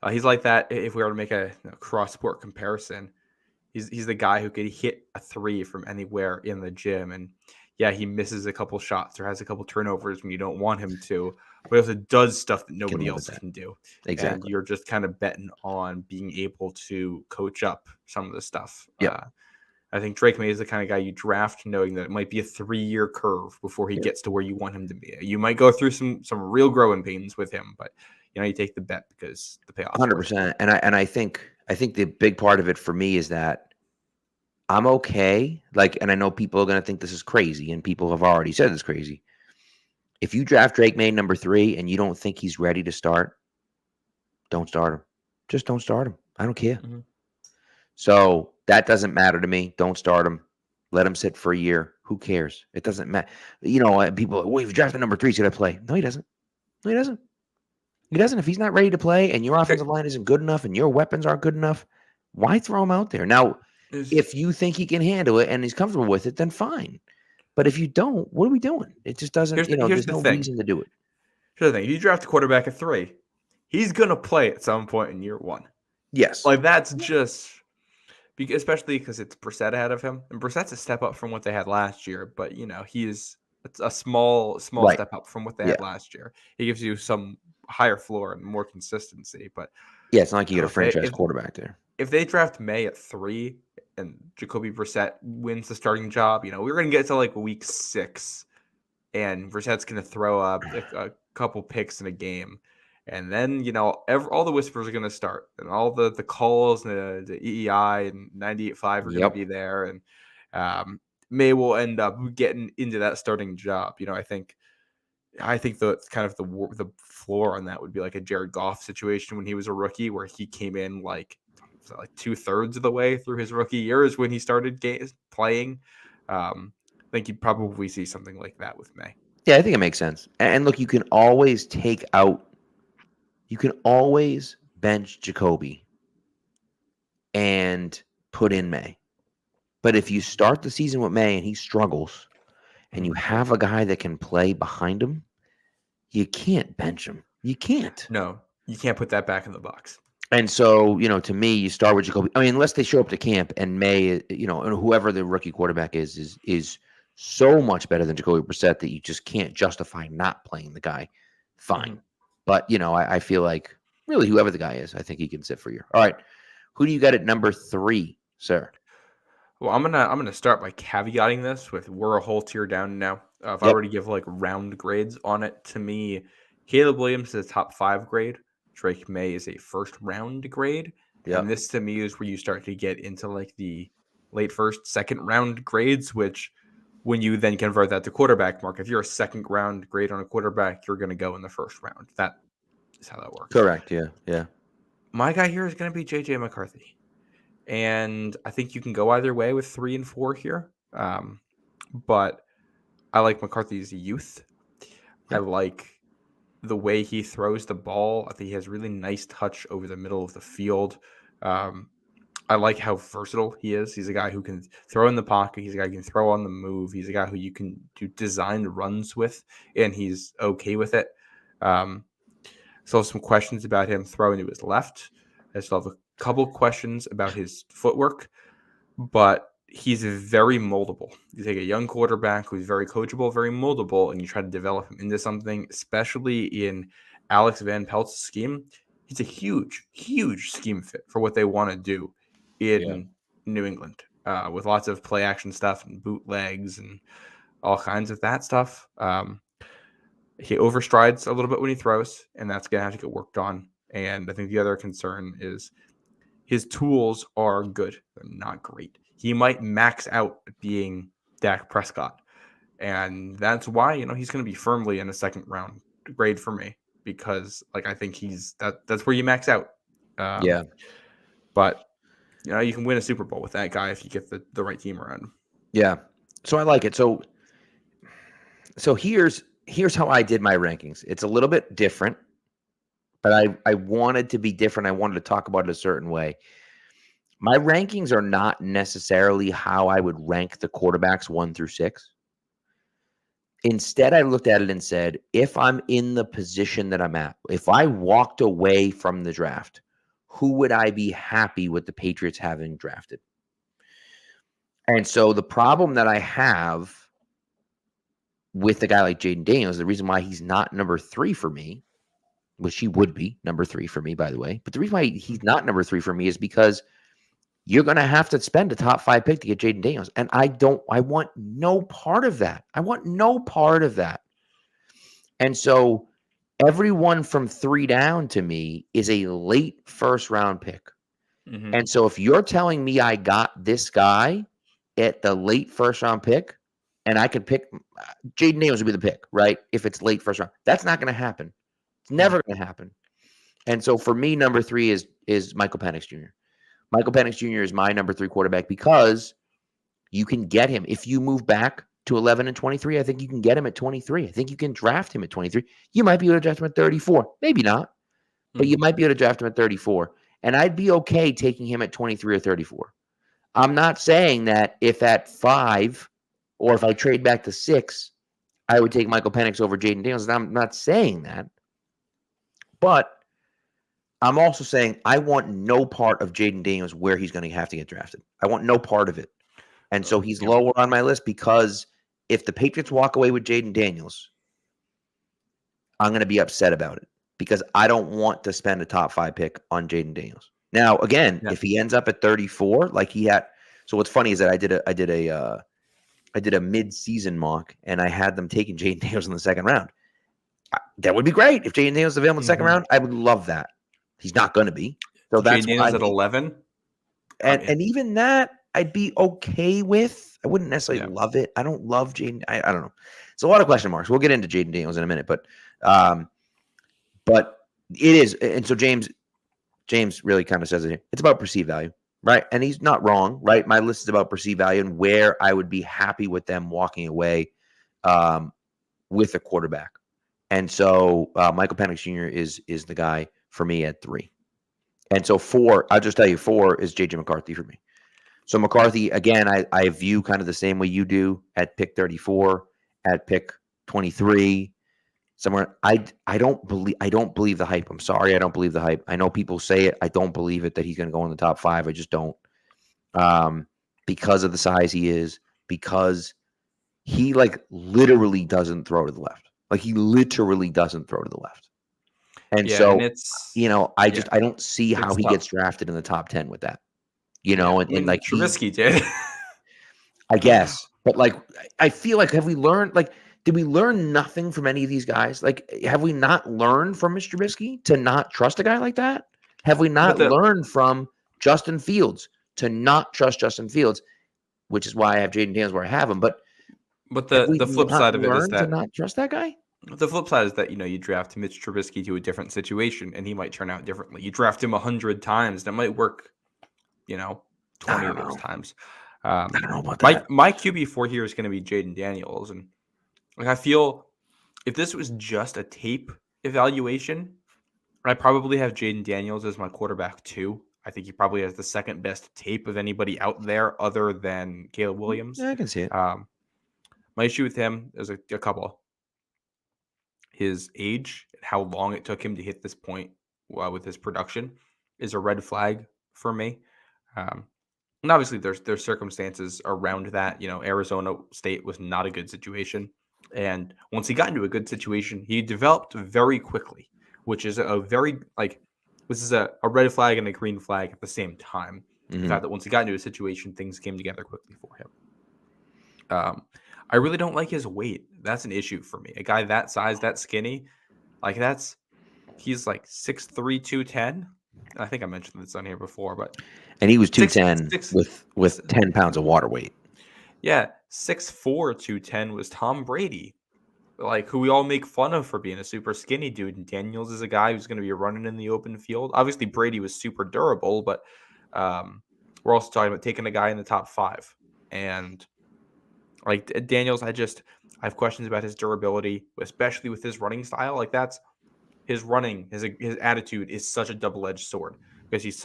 he's like that. If we were to make a cross sport comparison, he's the guy who could hit a three from anywhere in the gym, and he misses a couple shots or has a couple turnovers when you don't want him to, but he also does stuff that nobody else can do. Exactly. And you're just kind of betting on being able to coach up some of the stuff. I think Drake May is the kind of guy you draft knowing that it might be a 3-year curve before he gets to where you want him to be. You might go through some real growing pains with him, but you take the bet because the payoff. 100%. And I think the big part of it for me is that I'm okay. And I know people are going to think this is crazy, and people have already said it's crazy. If you draft Drake May number 3 and you don't think he's ready to start, don't start him. Just don't start him. I don't care. Mm-hmm. So that doesn't matter to me. Don't start him. Let him sit for a year. Who cares? It doesn't matter. People, well, if you draft the number 3, he's going to play. No, he doesn't. No, he doesn't. He doesn't. If he's not ready to play and your offensive line isn't good enough and your weapons aren't good enough, why throw him out there? Now, if you think he can handle it and he's comfortable with it, then fine. But if you don't, what are we doing? It just doesn't, there's no reason to do it. Here's the thing. If you draft a quarterback at 3, he's going to play at some point in year 1. Yes. That's just, especially because it's Brissett ahead of him. And Brissett's a step up from what they had last year. But, he's a small step up from what they had last year. He gives you some higher floor and more consistency. But it's not like you get a franchise quarterback there. If they draft May at 3 and Jacoby Brissett wins the starting job, we're going to get to week 6 and Brissett's going to throw up a couple picks in a game. And then, all the whispers are going to start and all the calls and the EEI and 98.5 are going to be there. And May will end up getting into that starting job. I think the kind of the floor on that would be like a Jared Goff situation when he was a rookie, where he came in like 2/3 of the way through his rookie years when he started playing. I think you'd probably see something like that with May. Yeah, I think it makes sense. And look, you can always bench Jacoby and put in May. But if you start the season with May and he struggles and you have a guy that can play behind him, you can't bench him. You can't. No, you can't put that back in the box. And so, to me, you start with Jacoby. I mean, unless they show up to camp and May, and whoever the rookie quarterback is so much better than Jacoby Brissett that you just can't justify not playing the guy. Fine. But, I feel like really whoever the guy is, I think he can sit for a year. All right. Who do you got at number 3, sir? Well, I'm gonna start by caveating this with we're a whole tier down now. If I were to give round grades on it, to me, Caleb Williams is a top 5 grade. Drake May is a first round grade. And this to me is where you start to get into the late first, second round grades, which when you then convert that to quarterback, Mark, if you're a second round grade on a quarterback, you're going to go in the first round. That is how that works. Correct. Yeah. My guy here is going to be JJ McCarthy. And I think you can go either way with 3 and 4 here. But I like McCarthy's youth. I like the way he throws the ball. I think he has really nice touch over the middle of the field. I like how versatile he is. He's a guy who can throw in the pocket. He's a guy who can throw on the move. He's a guy who you can do designed runs with, and he's okay with it. So I have some questions about him throwing to his left. I still have a couple questions about his footwork, but he's very moldable. You take a young quarterback who's very coachable, very moldable, and you try to develop him into something, especially in Alex Van Pelt's scheme. He's a huge, huge scheme fit for what they want to do in New England, with lots of play action stuff and bootlegs and all kinds of that stuff. He overstrides a little bit when he throws, and that's going to have to get worked on. And I think the other concern is his tools are good. They're not great. He might max out being Dak Prescott. And that's why, he's going to be firmly in a second round grade for me, because I think that's where you max out. But you can win a Super Bowl with that guy if you get the right team around him. Yeah. So I like it. So here's how I did my rankings. It's a little bit different, but I wanted to be different. I wanted to talk about it a certain way. My rankings are not necessarily how I would rank the quarterbacks 1 through 6. Instead, I looked at it and said, if I'm in the position that I'm at, if I walked away from the draft, who would I be happy with the Patriots having drafted? And so the problem that I have with a guy like Jaden Daniels, the reason why he's not number 3 for me, which he would be number 3 for me, by the way, but the reason why he's not number 3 for me is because you're going to have to spend a top 5 pick to get Jaden Daniels. And I want no part of that. I want no part of that. And so everyone from 3 down to me is a late first round pick. Mm-hmm. And so if you're telling me I got this guy at the late first round pick and I could pick Jaden Daniels would be the pick, right? If it's late first round, that's not going to happen. It's never going to happen. And so for me, number 3 is Michael Penix Jr. Michael Penix Jr. is my number 3 quarterback because you can get him. If you move back to 11 and 23, I think you can get him at 23. I think you can draft him at 23. You might be able to draft him at 34. Maybe not, but you might be able to draft him at 34. And I'd be okay taking him at 23 or 34. I'm not saying that if at 5 or if I trade back to 6, I would take Michael Penix over Jaden Daniels. I'm not saying that. But I'm also saying I want no part of Jaden Daniels where he's going to have to get drafted. I want no part of it. And so he's lower on my list because if the Patriots walk away with Jaden Daniels, I'm going to be upset about it because I don't want to spend a top 5 pick on Jaden Daniels. Now, again, if he ends up at 34, like he had, so what's funny is that I did a mid-season mock and I had them taking Jaden Daniels in the second round. That would be great if Jaden Daniels is available in the second round. I would love that. He's not going to be. So that's Jaden Daniels at 11, and even that I'd be okay with. I wouldn't necessarily love it. I don't love Jaden. I don't know. It's a lot of question marks. We'll get into Jaden Daniels in a minute, but it is. And so James really kind of says it. It's about perceived value, right? And he's not wrong, right? My list is about perceived value and where I would be happy with them walking away with a quarterback. And so Michael Penix Jr. is the guy for me at 3. And so 4, I'll just tell you 4 is J.J. McCarthy for me. So McCarthy, again, I view kind of the same way you do at pick 34, at pick 23, somewhere. I don't believe the hype. I'm sorry, I don't believe the hype. I know people say it. I don't believe it that he's going to go in the top 5. I just don't. Because of the size he is, because he literally doesn't throw to the left. He literally doesn't throw to the left. And so, and it's, I don't see how he gets drafted in the top 10 with that. Trubisky did. I guess. But I feel have we learned, did we learn nothing from any of these guys? Have we not learned from Mr. Trubisky to not trust a guy like that? Have we not learned from Justin Fields to not trust Justin Fields, which is why I have Jaden Daniels where I have him. But the flip side of it is that to not trust that guy. The flip side is that, you draft Mitch Trubisky to a different situation and he might turn out differently. You draft him 100 times, that might work, 20 of those times. I don't know about that. My QB4 here is going to be Jaden Daniels. And I feel if this was just a tape evaluation, I probably have Jaden Daniels as my quarterback 2. I think he probably has the second best tape of anybody out there other than Caleb Williams. Yeah, I can see it. My issue with him is a couple. His age and how long it took him to hit this point with his production is a red flag for me. And obviously there's circumstances around that. Arizona State was not a good situation. And once he got into a good situation, he developed very quickly, which is this is a red flag and a green flag at the same time. Mm-hmm. The fact that once he got into a situation, things came together quickly for him. I really don't like his weight. That's an issue for me. A guy that size, that skinny, he's 6'3", 210. I think I mentioned this on here before, and he was 210 with 10 pounds of water weight. Yeah, 6'4", 210 was Tom Brady, who we all make fun of for being a super skinny dude. And Daniels is a guy who's going to be running in the open field. Obviously, Brady was super durable, but We're also talking about taking a guy in the top 5. And like Daniels, I have questions about his durability, especially with his running style. Like that's his running, his attitude is such a double-edged sword because he's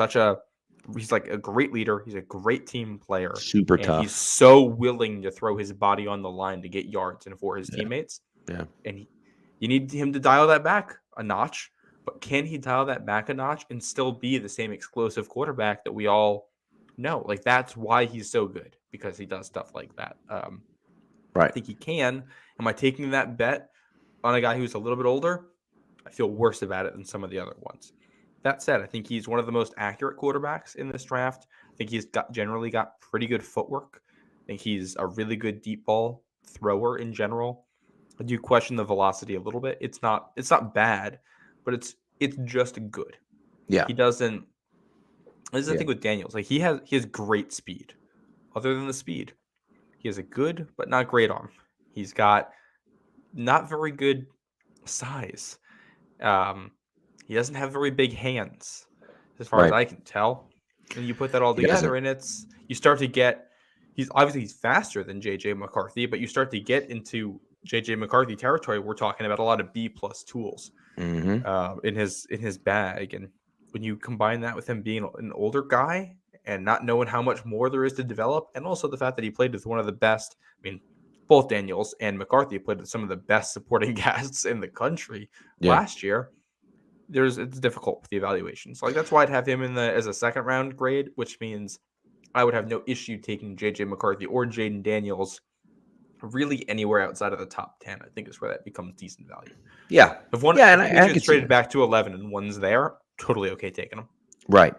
like a great leader. He's a great team player. Super tough. He's so willing to throw his body on the line to get yards and for his teammates. Yeah. And you need him to dial that back a notch. But can he dial that back a notch and still be the same explosive quarterback that we all know? Like that's why he's so good, because he does stuff like that. Right. I think he can. Am I taking that bet on a guy who's a little bit older? I feel worse about it than some of the other ones. That said, I think he's one of the most accurate quarterbacks in this draft. I think he's generally got pretty good footwork. I think he's a really good deep ball thrower in general. I do question the velocity a little bit. It's not bad, but it's just good. Yeah. He doesn't. This is the thing with Daniels. Like he has great speed. Other than the speed, he has a good but not great arm. He's got not very good size. He doesn't have very big hands, as far as I can tell. And you put that all together, and you start to get. He's faster than JJ McCarthy, but you start to get into JJ McCarthy territory. We're talking about a lot of B+ tools in his bag, and when you combine that with him being an older guy and not knowing how much more there is to develop, and also the fact that he played with one of the best. I mean, both Daniels and McCarthy played with some of the best supporting casts in the country last year. It's difficult with the evaluation. So like that's why I'd have him as a second round grade, which means I would have no issue taking JJ McCarthy or Jaden Daniels really anywhere outside of the top 10. I think is where that becomes decent value. Yeah. If one gets traded back to 11 and one's there, totally okay taking them. Right.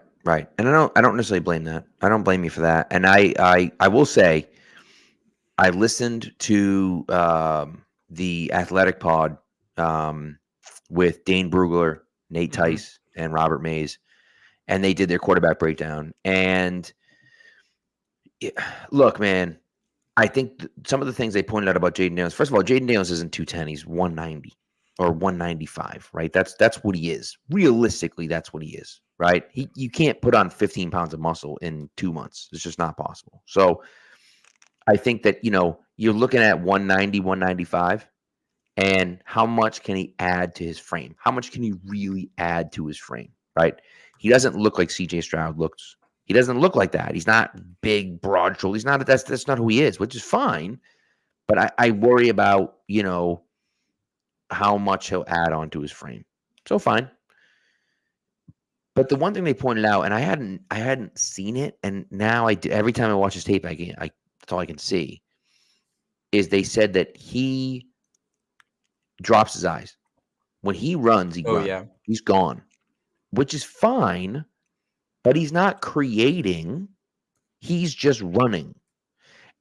And I don't necessarily blame that. I don't blame you for that. And I will say I listened to the Athletic Pod with Dane Brugler, Nate Tice, and Robert Mays, and they did their quarterback breakdown. And look, man, I think some of the things they pointed out about Jaden Daniels. First of all, Jaden Daniels isn't 210; he's 190 or 195. Right? That's what he is. Realistically, that's what he is. Right? You can't put on 15 pounds of muscle in 2 months. It's just not possible. So I think that you're looking at 190, 195. And how much can he add to his frame? How much can he really add to his frame, right? He doesn't look like C.J. Stroud looks. He doesn't look like that. He's not big, broad shouldered. He's not. That's not who he is, which is fine. But I worry about how much he'll add on to his frame. So fine. But the one thing they pointed out, and I hadn't seen it, and now I do, every time I watch his tape, that's all I can see, is they said that he drops his eyes. When he runs, he's gone, which is fine, but he's not creating. He's just running,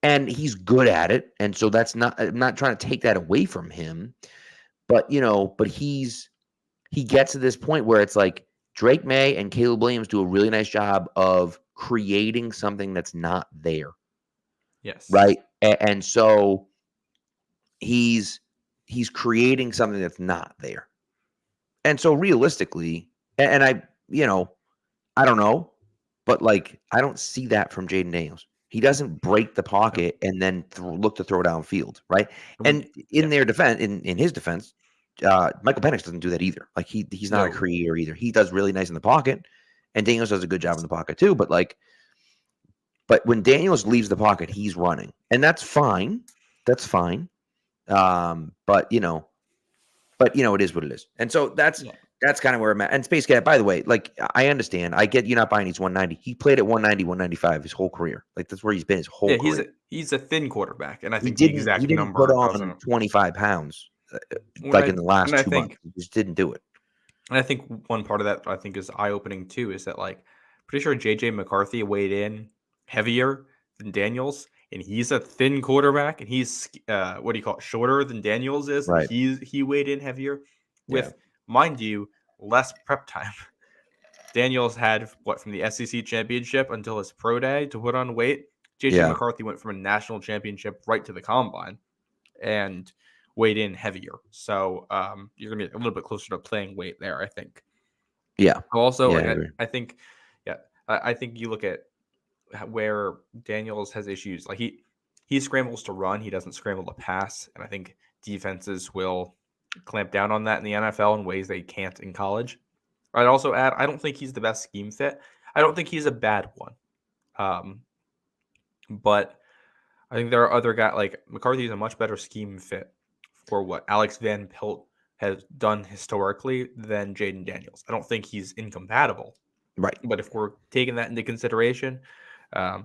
and he's good at it. And so I'm not trying to take that away from him, but he gets to this point where it's like Drake May and Caleb Williams do a really nice job of creating something that's not there. Yes. Right. And so he's creating something that's not there. And so realistically, and I don't know, but like, I don't see that from Jaden Daniels. He doesn't break the pocket and then look to throw downfield. Right. And in their defense, in his defense, Michael Penix doesn't do that either. Like he's not a creator either. He does really nice in the pocket, and Daniels does a good job in the pocket too. But when Daniels leaves the pocket, he's running, and that's fine. That's fine. But it is what it is. And so that's kind of where I'm at. And Space Cat, by the way, like I understand. I get you not buying he's 190. He played at 190, 195 his whole career. Like that's where he's been his whole career. He's a thin quarterback, and I think he didn't number put on 25 pounds in the last 2 months. He just didn't do it. And I think one part of that I think is eye-opening too, is that like pretty sure JJ McCarthy weighed in heavier than Daniels. And he's a thin quarterback, and he's shorter than Daniels is. Right. He weighed in heavier with, mind you, less prep time. Daniels had from the SEC championship until his pro day to put on weight. JJ McCarthy went from a national championship right to the combine and weighed in heavier. So you're gonna be a little bit closer to playing weight there, I think. Yeah. Also, I think I think you look at where Daniels has issues. Like he scrambles to run, he doesn't scramble to pass, and I think defenses will clamp down on that in the NFL in ways they can't in college. I'd also add, I don't think he's the best scheme fit. I don't think he's a bad one. But I think there are other guys, like McCarthy is a much better scheme fit for what Alex Van Pelt has done historically than Jaden Daniels. I don't think he's incompatible. Right. But if we're taking that into consideration, I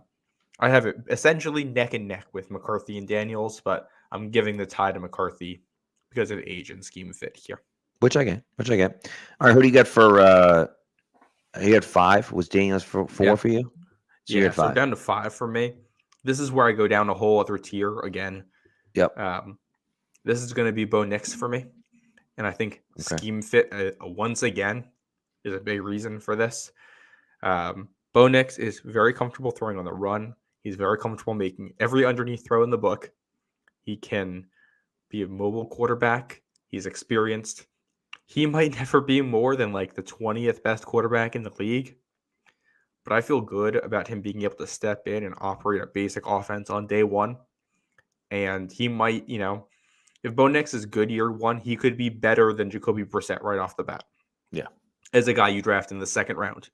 have it essentially neck and neck with McCarthy and Daniels, but I'm giving the tie to McCarthy because of age and scheme fit here. Which I get. All right, who do you got for you had 5? Was Daniels for 4 for you? So you had 5. So down to 5 for me. This is where I go down a whole other tier again. Yep. This is going to be Bo Nix for me. And I think scheme fit, once again, is a big reason for this. Bo Nix is very comfortable throwing on the run. He's very comfortable making every underneath throw in the book. He can be a mobile quarterback. He's experienced. He might never be more than like the 20th best quarterback in the league. But I feel good about him being able to step in and operate a basic offense on day one. And he might, if Bo Nix is good year one, he could be better than Jacoby Brissett right off the bat. Yeah. As a guy you draft in the second round.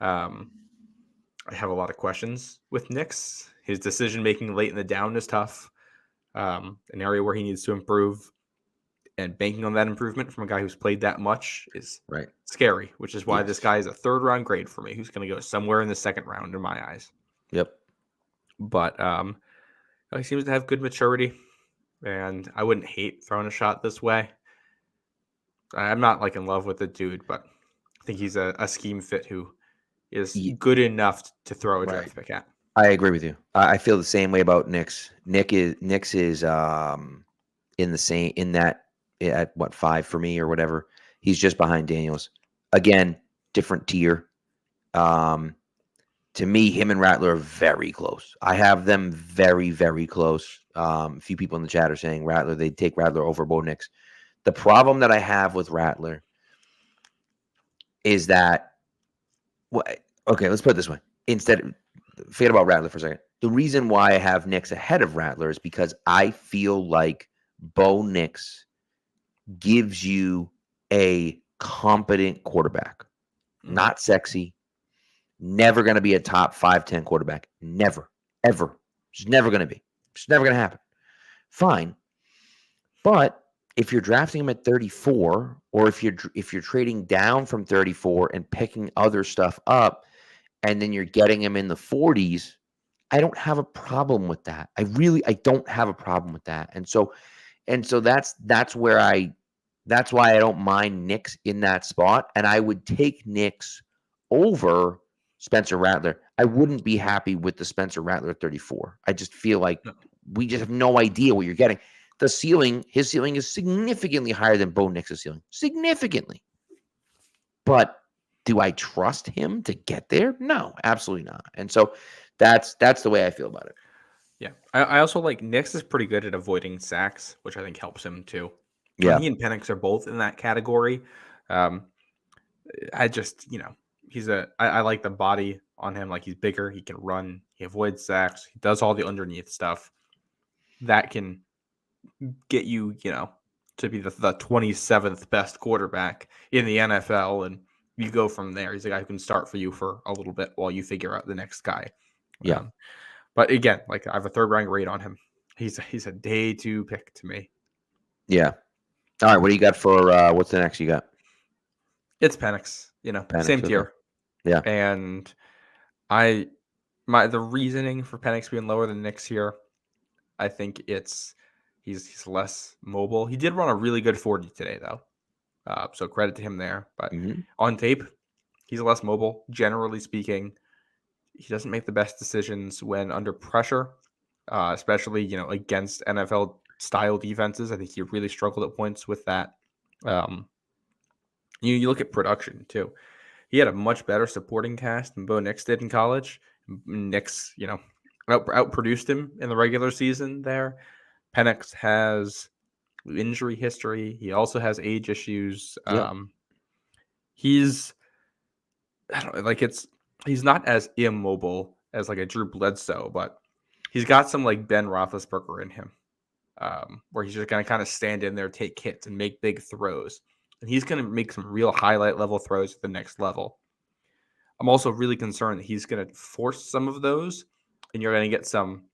I have a lot of questions with Nix. His decision-making late in the down is tough. An area where he needs to improve. And banking on that improvement from a guy who's played that much is scary, which is why this guy is a third-round grade for me, who's going to go somewhere in the second round in my eyes. Yep. But he seems to have good maturity, and I wouldn't hate throwing a shot this way. I'm not in love with the dude, but I think he's a scheme fit who is good enough to throw a draft pick at. I agree with you. I feel the same way about Nix. Nix is in the same in that at 5 for me or whatever. He's just behind Daniels. Again, different tier. To me, him and Rattler are very close. I have them very, very close. A few people in the chat are saying Rattler. They take Rattler over Bo Nix. The problem that I have with Rattler is that, let's put it this way. Forget about Rattler for a second. The reason why I have Nix ahead of Rattler is because I feel like Bo Nix gives you a competent quarterback. Not sexy. Never going to be a top 5-10 quarterback. Never. Ever. It's never going to be. It's never going to happen. Fine. But if you're drafting him at 34, or if you're trading down from 34 and picking other stuff up, and then you're getting him in the 40s, I don't have a problem with that. I don't have a problem with that. And so that's why I don't mind Nix in that spot. And I would take Nix over Spencer Rattler. I wouldn't be happy with the Spencer Rattler 34. I just feel like we just have no idea what you're getting. His ceiling is significantly higher than Bo Nix's ceiling. Significantly. But do I trust him to get there? No, absolutely not. And so that's the way I feel about it. Yeah. I also like Nix is pretty good at avoiding sacks, which I think helps him too. Yeah. He and Penix are both in that category. I just, I like the body on him. Like, he's bigger. He can run. He avoids sacks. He does all the underneath stuff. That can get you, to be the 27th best quarterback in the NFL. And you go from there. He's a guy who can start for you for a little bit while you figure out the next guy. Yeah. But again, I have a third-round grade on him. He's a day 2 pick to me. Yeah. All right. What do you got for what's the next you got? It's Penix, same tier. Yeah. And the reasoning for Penix being lower than Nix here, I think he's less mobile. He did run a really good 40 today, though. So credit to him there. But on tape, he's less mobile. Generally speaking, he doesn't make the best decisions when under pressure, especially, against NFL-style defenses. I think he really struggled at points with that. You look at production, too. He had a much better supporting cast than Bo Nix did in college. Nix, outproduced him in the regular season there. Penix has injury history. He also has age issues. Yep. he's not as immobile as like a Drew Bledsoe, but he's got some like Ben Roethlisberger in him, where he's just going to kind of stand in there, take hits, and make big throws. And he's going to make some real highlight level throws at the next level. I'm also really concerned that he's going to force some of those, and you're going to get some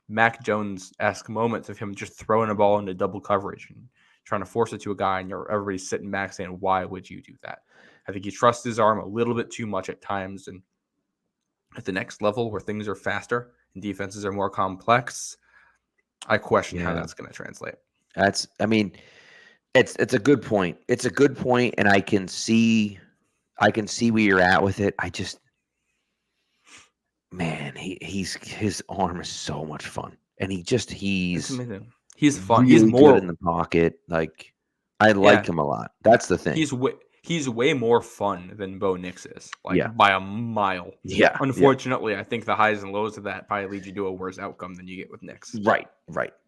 Mac Jones-esque moments of him just throwing a ball into double coverage and trying to force it to a guy, and everybody's sitting back saying, why would you do that? I think he trusts his arm a little bit too much at times, and at the next level where things are faster and defenses are more complex, I question how that's going to translate. It's a good point. It's a good point, and I can see where you're at with it. I just, man, his arm is so much fun, and he's fun. Really he's more good in the pocket. Like, I like him a lot. That's the thing. He's way more fun than Bo Nix is, by a mile. Yeah. Unfortunately, I think the highs and lows of that probably lead you to a worse outcome than you get with Nix. Right.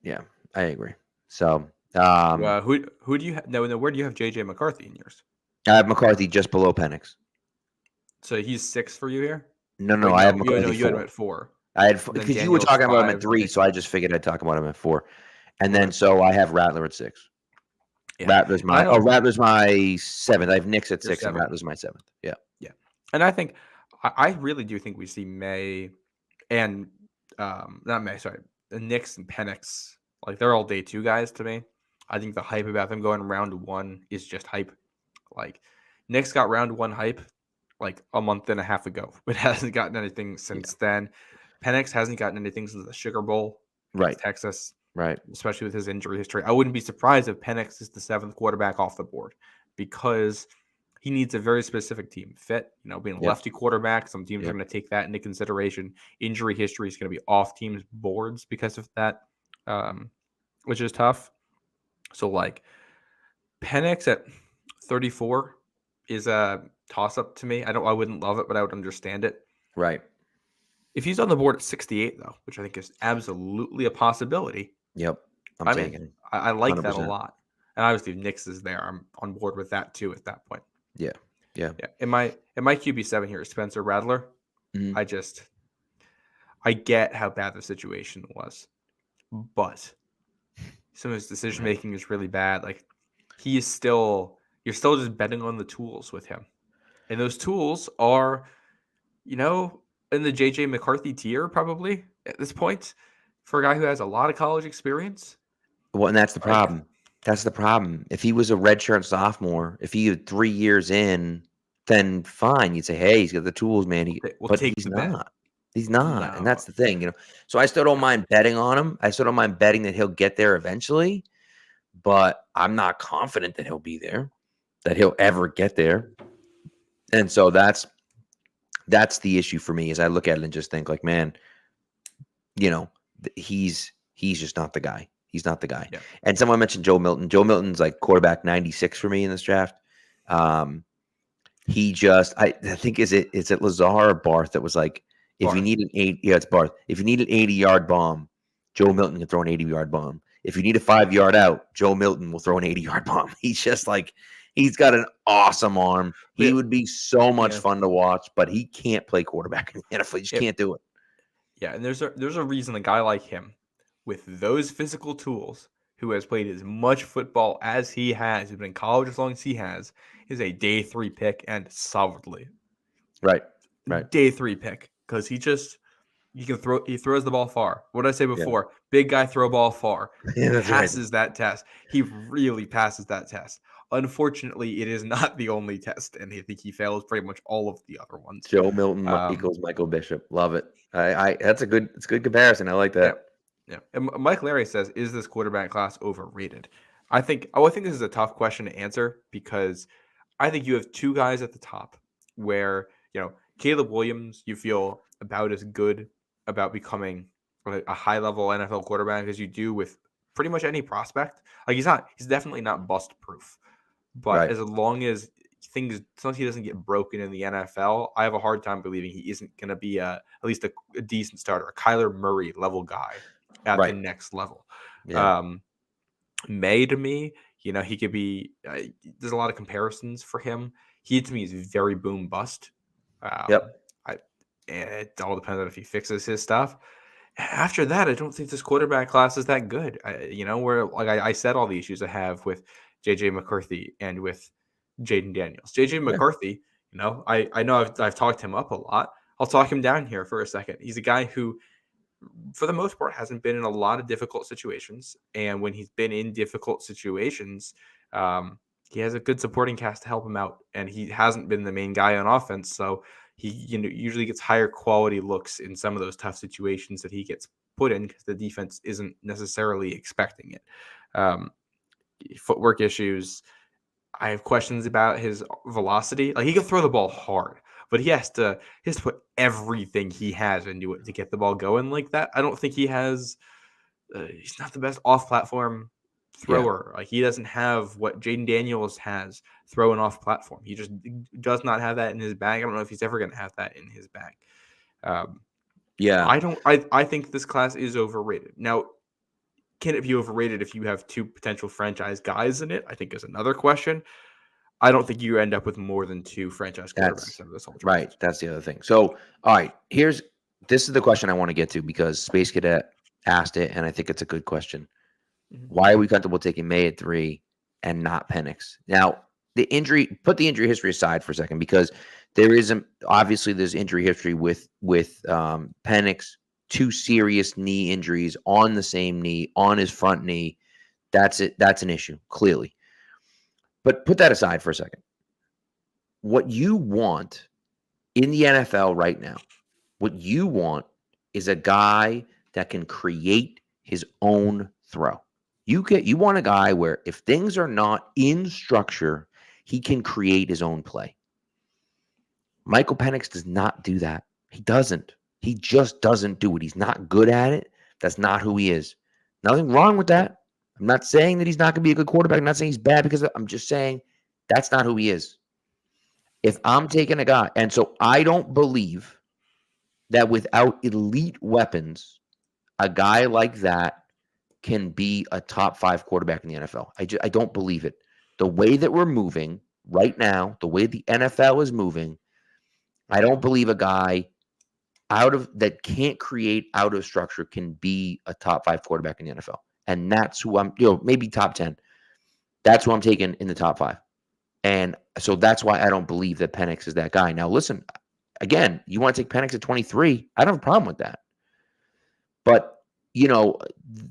Yeah, I agree. So, who do you have? No, where do you have JJ McCarthy in yours? I have McCarthy just below Penix. So he's 6 for you here? No, I have McCarthy. You had him at 4. I had, because you were talking about him at 3, so I just figured I'd talk about him at 4, and then so I have Rattler at 6. Yeah. Rattler's my 7th. I have Nix at 6 and Rattler's my 7th. Yeah. And I think I really do think we see May and Nix and Penix, like they're all day 2 guys to me. I think the hype about them going round 1 is just hype. Like Nix got round 1 hype like a month and a half ago, but hasn't gotten anything since then. Penix hasn't gotten anything since the Sugar Bowl, Texas. Right. Especially with his injury history. I wouldn't be surprised if Penix is the 7th quarterback off the board, because he needs a very specific team fit. Being a lefty quarterback, some teams are going to take that into consideration. Injury history is going to be off teams' boards because of that, which is tough. So, like, Penix at 34 is a toss-up to me. I wouldn't love it, but I would understand it. Right. If he's on the board at 68, though, which I think is absolutely a possibility. Yep. I like 100%. That a lot. And obviously, if Nix is there, I'm on board with that too at that point. Yeah. In my QB7 here is Spencer Rattler. Mm-hmm. I get how bad the situation was, but some of his decision making is really bad. Like, you're still just betting on the tools with him, and those tools are, in the JJ McCarthy tier probably at this point for a guy who has a lot of college experience. Well, and that's the problem. That's the problem. If he was a redshirt sophomore, if he had 3 years in, then fine. You'd say, hey, he's got the tools, man. But he's not. He's not. No. And that's the thing, So I still don't mind betting on him. I still don't mind betting that he'll get there eventually. But I'm not confident that he'll be there, that he'll ever get there. And so that's the issue for me, is I look at it and just think like, man, he's just not the guy. He's not the guy. Yeah. And someone mentioned Joe Milton. Joe Milton's like quarterback 96 for me in this draft. He just, I think, is it Lazar or Barth that was like, if you need it's Barth. If you need an 80-yard bomb, Joe Milton can throw an 80-yard bomb. If you need a 5-yard out, Joe Milton will throw an 80-yard bomb. He's just like, he's got an awesome arm. He would be so much fun to watch, but he can't play quarterback in the NFL. He just can't do it. Yeah, and there's a reason a guy like him, with those physical tools, who has played as much football as he has, who's been in college as long as he has, is a day 3 pick, and solidly. Right. Day 3 pick, because he throws the ball far. What did I say before? Yeah. Big guy throw ball far. Passes that test. He really passes that test. Unfortunately, it is not the only test, and I think he fails pretty much all of the other ones. Joe Milton equals Michael Bishop. Love it. It's a good comparison. I like that. Yeah. And Mike Larry says, is this quarterback class overrated? I think this is a tough question to answer, because I think you have 2 guys at the top where, Caleb Williams, you feel about as good about becoming a high-level NFL quarterback as you do with pretty much any prospect. Like, he's definitely not bust-proof. But as long as he doesn't get broken in the NFL, I have a hard time believing he isn't going to be at least a decent starter, a Kyler Murray level guy at the next level. Yeah. May, to me, he could be. There's a lot of comparisons for him. He, to me, is very boom bust. It all depends on if he fixes his stuff. After that, I don't think this quarterback class is that good. Where like I said, all the issues I have with J.J. McCarthy and with Jaden Daniels. J.J. McCarthy, I know I've talked him up a lot. I'll talk him down here for a second. He's a guy who, for the most part, hasn't been in a lot of difficult situations. And when he's been in difficult situations, he has a good supporting cast to help him out. And he hasn't been the main guy on offense. So he usually gets higher quality looks in some of those tough situations that he gets put in because the defense isn't necessarily expecting it. Footwork issues. I have questions about his velocity. Like, he can throw the ball hard, but he has to put everything he has into it to get the ball going like that. I don't think he has. He's not the best off-platform thrower. Yeah. Like, he doesn't have what Jaden Daniels has throwing off platform. He just does not have that in his bag. I don't know if he's ever going to have that in his bag. I think this class is overrated. Now, can it be overrated if you have two potential franchise guys in it? I think is another question. I don't think you end up with more than two franchise quarterbacks in this whole draft. Right. That's the other thing. So, all right, this is the question I want to get to because Space Cadet asked it, and I think it's a good question. Mm-hmm. Why are we comfortable taking May at 3 and not Penix? Now, put the injury history aside for a second, because there's injury history with Penix, 2 serious knee injuries on the same knee, on his front knee. That's it. That's an issue, clearly. But put that aside for a second. What you want in the NFL right now, what you want is a guy that can create his own throw. You want a guy where if things are not in structure, he can create his own play. Michael Penix does not do that. He doesn't. He just doesn't do it. He's not good at it. That's not who he is. Nothing wrong with that. I'm not saying that he's not going to be a good quarterback. I'm not saying he's bad because I'm just saying that's not who he is. If I'm taking a guy, and so I don't believe that without elite weapons, a guy like that can be a top 5 quarterback in the NFL. I don't believe it. The way that we're moving right now, the way the NFL is moving, I don't believe a guy that can't create out of structure can be a top 5 quarterback in the NFL. And that's who I'm, maybe top 10. That's who I'm taking in the top 5. And so that's why I don't believe that Penix is that guy. Now, listen, again, you want to take Penix at 23? I don't have a problem with that. But,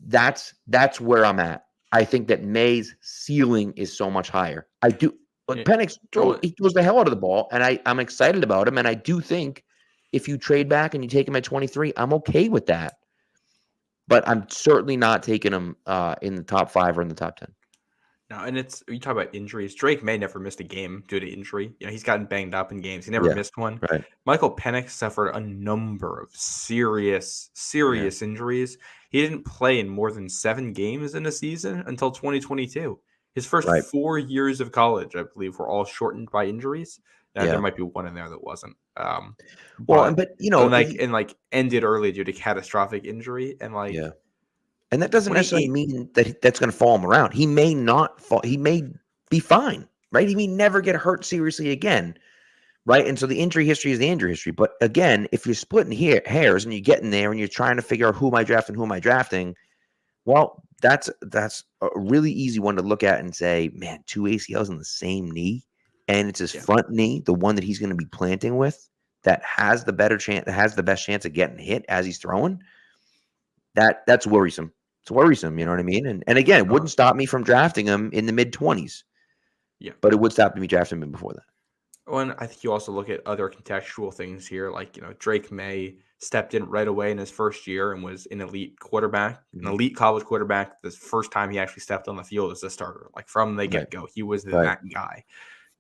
that's where I'm at. I think that May's ceiling is so much higher. I do. But Penix, he throws the hell out of the ball, and I'm excited about him. And I do think if you trade back and you take him at 23, I'm okay with that. But I'm certainly not taking him in the top 5 or in the top 10. No, and you talk about injuries. Drake May never missed a game due to injury. He's gotten banged up in games. He never missed one. Right. Michael Penix suffered a number of serious injuries. He didn't play in more than 7 games in a season until 2022. His first 4 years of college, I believe, were all shortened by injuries. Now, there might be one in there that wasn't. Ended early due to catastrophic injury, and and that doesn't necessarily mean that that's going to follow him around. He may not fall. He may be fine, right? He may never get hurt seriously again, right? And so the injury history is the injury history. But again, if you're splitting hairs and you get in there and you're trying to figure out who am I drafting, well, that's a really easy one to look at and say, man, 2 ACLs in the same knee, and it's his front knee, the one that he's going to be planting with, that has the best chance of getting hit as he's throwing. That's worrisome. It's worrisome, you know what I mean? And again, it wouldn't stop me from drafting him in the mid-20s. Yeah. But it would stop me drafting him before that. Well, and I think you also look at other contextual things here, like, Drake May stepped in right away in his first year and was an elite quarterback, an elite college quarterback. The first time he actually stepped on the field as a starter, like from the get-go, he was that guy.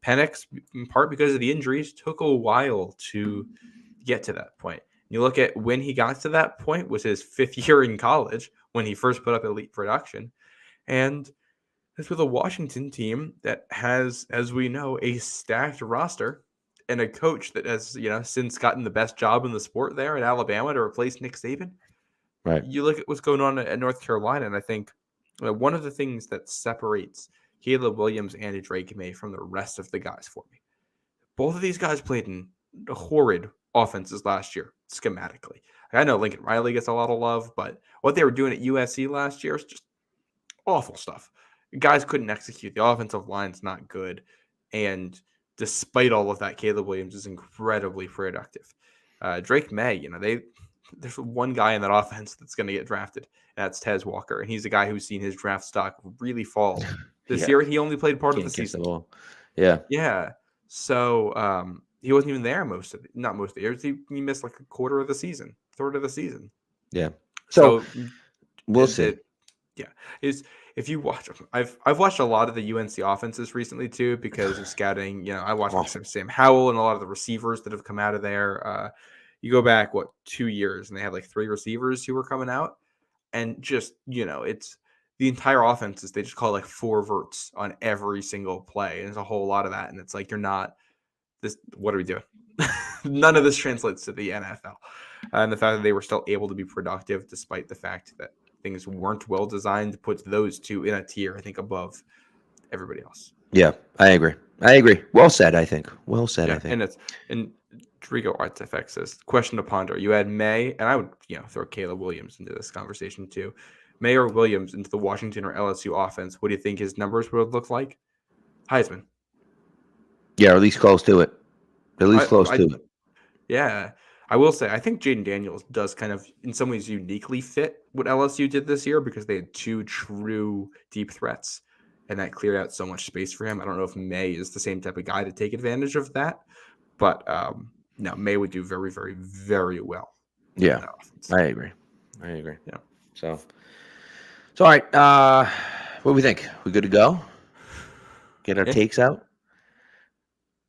Penix, in part because of the injuries, took a while to get to that point. You look at when he got to that point was his 5th year in college when he first put up elite production. And it's with a Washington team that has, as we know, a stacked roster and a coach that has, since gotten the best job in the sport there at Alabama to replace Nick Saban. Right. You look at what's going on at North Carolina, and I think one of the things that separates Caleb Williams and Drake May from the rest of the guys for me, both of these guys played in horrid offenses last year schematically. I know Lincoln Riley gets a lot of love, but what they were doing at USC last year is just awful stuff. Guys couldn't execute. The offensive line's not good. And despite all of that, Caleb Williams is incredibly productive. Drake May, there's one guy in that offense that's going to get drafted, and that's Tez Walker. And he's a guy who's seen his draft stock really fall. This year, he only played part of the season. Yeah. So he wasn't even there not most of the years. He missed like a quarter of the season, third of the season. Yeah. So we'll see. If you watch, I've watched a lot of the UNC offenses recently too because of scouting. I watched Sam Howell and a lot of the receivers that have come out of there. You go back 2 years and they had like 3 receivers who were coming out, and just it's the entire offense is they just call like 4 verts on every single play, and there's a whole lot of that, and it's like you're not this. What are we doing? None of this translates to the NFL, and the fact that they were still able to be productive despite the fact that things weren't well designed puts those two in a tier, I think, above everybody else. Yeah, I agree. Well said, I think. Well said, I think. And Drigo Arts FX says, question to ponder. You had May, and I would throw Caleb Williams into this conversation too. May or Williams into the Washington or LSU offense. What do you think his numbers would look like? Heisman. Yeah, or at least close to it. Yeah. I will say, I think Jaden Daniels does kind of, in some ways, uniquely fit what LSU did this year because they had 2 true deep threats, and that cleared out so much space for him. I don't know if May is the same type of guy to take advantage of that, but no, May would do very, very, very well. Yeah, I agree. Yeah. So all right. What do we think? We good to go? Get our takes out?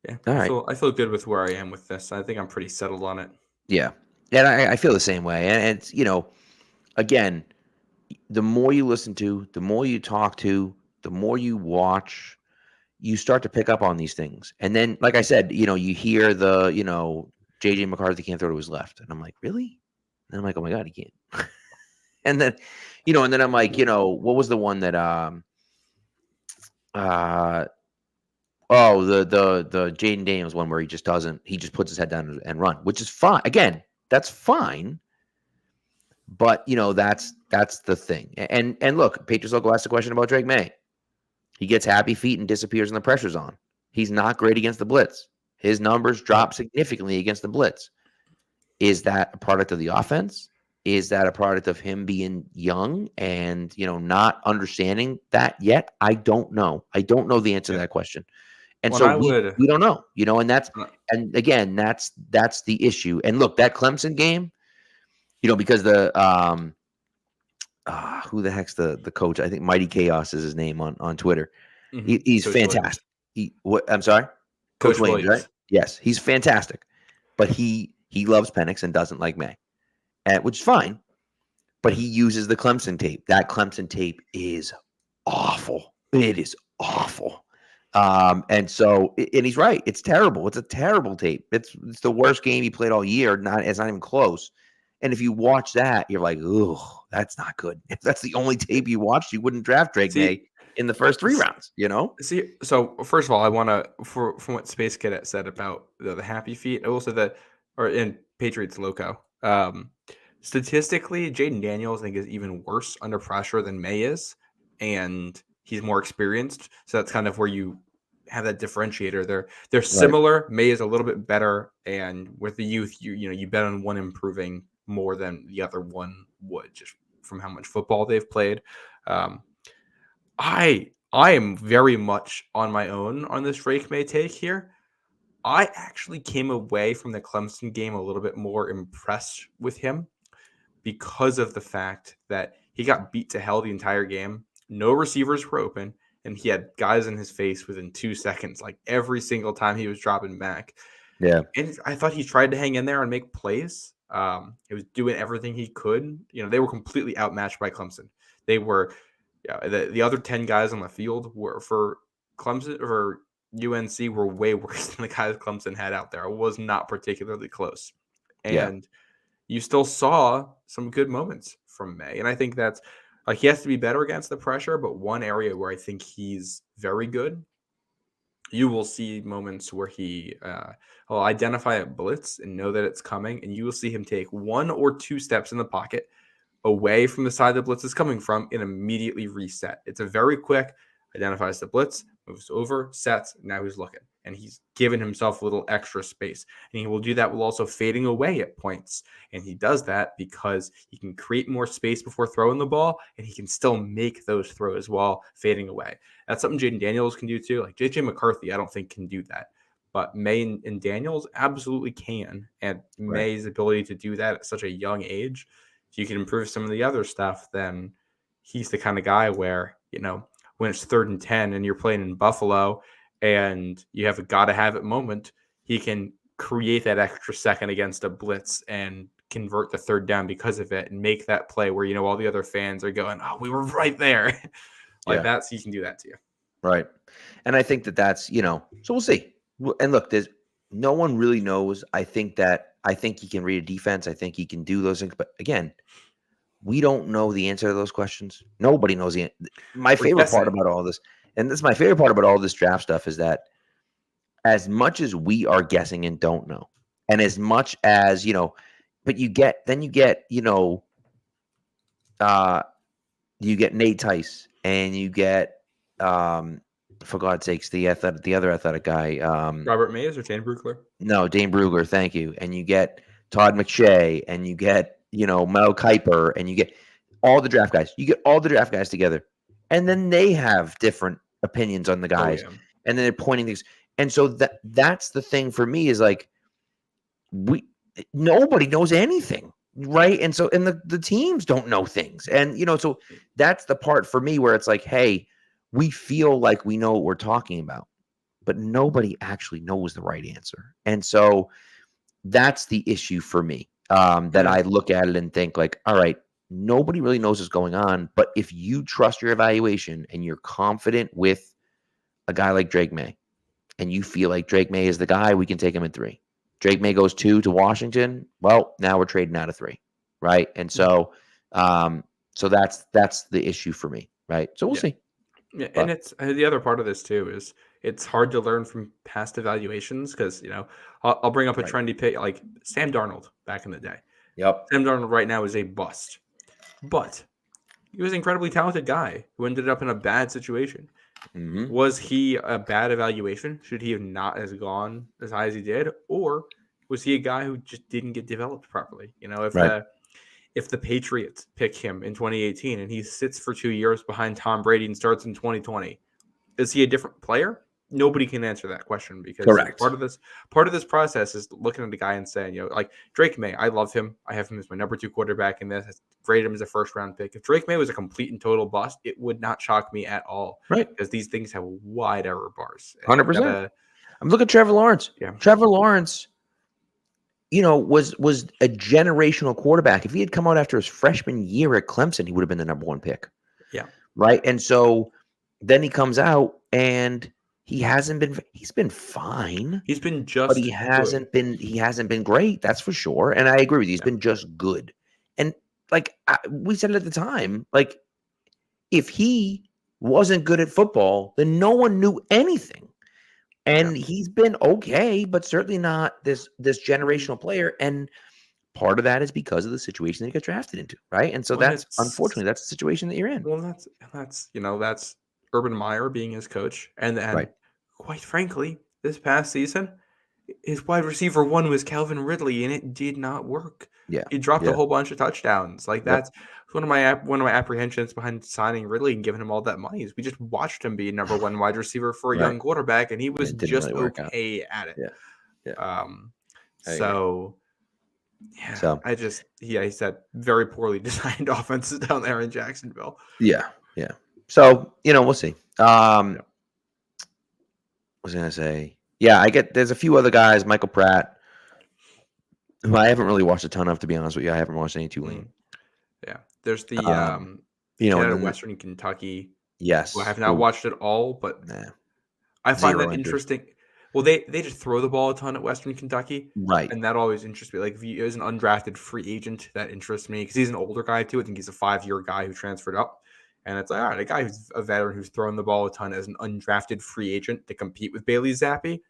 Yeah. All right. I feel good with where I am with this. I think I'm pretty settled on it. Yeah. And I feel the same way. And it's, again, the more you listen to, the more you talk to, the more you watch, you start to pick up on these things. And then, like I said, you hear the, JJ McCarthy can't throw to his left. And I'm like, really? And I'm like, oh my God, he can't. And then, and then I'm like, what was the one that, the Jaden Daniels one where he just puts his head down and run, which is fine. Again, that's fine. But, that's the thing. And look, Patriots Local asked a question about Drake May. He gets happy feet and disappears when the pressure's on. He's not great against the blitz. His numbers drop significantly against the blitz. Is that a product of the offense? Is that a product of him being young and, not understanding that yet? I don't know. I don't know the answer to that question. And we don't know, and and again, that's the issue. And look, that Clemson game, because the, who the heck's the coach? I think Mighty Chaos is his name on Twitter. Mm-hmm. He's Coach fantastic. I'm sorry? Coach Williams, right? Yes, he's fantastic. But he loves Penix and doesn't like May, which is fine. But he uses the Clemson tape. That Clemson tape is awful. It is awful. And he's right. It's terrible. It's a terrible tape. It's the worst game he played all year. It's not even close. And if you watch that, you're like, oh, that's not good. If that's the only tape you watched, you wouldn't draft Drake May in the first 3 rounds, See, so first of all, I want to, from what Space Cadet said about the happy feet, also in Patriots Loco, statistically, Jaden Daniels, I think, is even worse under pressure than May is. And he's more experienced. So that's kind of where you have that differentiator. They're similar. Right. May is a little bit better. And with the youth, you bet on one improving more than the other one would, just from how much football they've played. I am very much on my own on this Drake May take here. I actually came away from the Clemson game a little bit more impressed with him because of the fact that he got beat to hell the entire game. No receivers were open, and he had guys in his face within 2 seconds, like every single time he was dropping back. Yeah. And I thought he tried to hang in there and make plays. He was doing everything he could. They were completely outmatched by Clemson. They were, the other 10 guys on the field were for Clemson or UNC were way worse than the guys Clemson had out there. It was not particularly close. And you still saw some good moments from May. And I think that's, he has to be better against the pressure, but one area where I think he's very good you will see moments where he will identify a blitz and know that it's coming, and you will see him take 1 or 2 steps in the pocket away from the side the blitz is coming from and immediately reset. It's a very quick, identifies the blitz, moves over, sets, now he's looking. And he's given himself a little extra space. And he will do that while also fading away at points. And he does that because he can create more space before throwing the ball, and he can still make those throws while fading away. That's something Jaden Daniels can do too. Like J.J. McCarthy, I don't think can do that. But May and Daniels absolutely can. And May's ability to do that at such a young age, if you can improve some of the other stuff, then he's the kind of guy where, when it's 3rd and 10 and you're playing in Buffalo and you have a gotta-have-it moment, he can create that extra second against a blitz and convert the 3rd down because of it and make that play where, all the other fans are going, oh, we were right there. That, so he can do that to you. Right. And I think that's, so we'll see. And look, no one really knows. I think he can read a defense. I think he can do those things. But again, we don't know the answer to those questions. Nobody knows the answer. My favorite part about all this, and this is my favorite part about all this draft stuff, is that as much as we are guessing and don't know, and as much as, but you get Nate Tice, and you get, for God's sakes, the other athletic guy. Robert Mays or Dane Brugler? No, Dane Brugler, thank you. And you get Todd McShay, and you get, Mel Kiper, and you get all the draft guys. You get all the draft guys together. And then they have different opinions on the guys. Oh, yeah. And then they're pointing things. And so that's the thing for me is like, nobody knows anything. Right. And so, and the teams don't know things. And, so that's the part for me where it's like, hey, we feel like we know what we're talking about, but nobody actually knows the right answer. And so that's the issue for me, that I look at it and think like, all right, nobody really knows what's going on. But if you trust your evaluation and you're confident with a guy like Drake May, and you feel like Drake May is the guy, we can take him at 3. Drake May goes 2 to Washington. Well, now we're trading out of 3. Right. And so, so that's the issue for me. Right. So we'll see. Yeah, and it's the other part of this too is it's hard to learn from past evaluations because I'll bring up a trendy pick like Sam Darnold back in the day. Yep, Sam Darnold right now is a bust, but he was an incredibly talented guy who ended up in a bad situation. Mm-hmm. Was he a bad evaluation? Should he have not as gone as high as he did, or was he a guy who just didn't get developed properly? If the Patriots pick him in 2018 and he sits for 2 years behind Tom Brady and starts in 2020, is he a different player? Nobody can answer that question because part of this process is looking at the guy and saying, like Drake May, I love him. I have him as my number 2 quarterback in this. I rated him as a 1st-round pick. If Drake May was a complete and total bust, it would not shock me at all. Right. Because these things have wide error bars. 100%. I'm looking at Trevor Lawrence. Yeah. Trevor Lawrence, was a generational quarterback. If he had come out after his freshman year at Clemson, he would have been the number 1 pick. Yeah. Right. And so then he comes out and he's been fine. He's been just but he hasn't been great. That's for sure. And I agree with you. He's been just good. And like we said it at the time, like if he wasn't good at football, then no one knew anything. And he's been okay, but certainly not this generational player. And part of that is because of the situation that he got drafted into, right? And so unfortunately that's the situation that you're in. Well, that's Urban Meyer being his coach, and then quite frankly, this past season, his wide receiver 1 was Calvin Ridley, and it did not work. Yeah, he dropped a whole bunch of touchdowns. Like that's one of my apprehensions behind signing Ridley and giving him all that money is we just watched him be number 1 wide receiver for a young quarterback, and he was just really okay at it. He said very poorly designed offenses down there in Jacksonville. Yeah. So we'll see. What was I gonna say? Yeah, there's a few other guys, Michael Pratt, who I haven't really watched a ton of, to be honest with you. I haven't watched any Tulane. Yeah. There's the in Western Kentucky. Yes. I have not watched it all, but I find that interesting. Well, they just throw the ball a ton at Western Kentucky. Right. And that always interests me. Like, if he is an undrafted free agent, that interests me because he's an older guy, too. I think he's a 5-year guy who transferred up. And it's like, all right, a guy who's a veteran who's thrown the ball a ton as an undrafted free agent to compete with Bailey Zappi.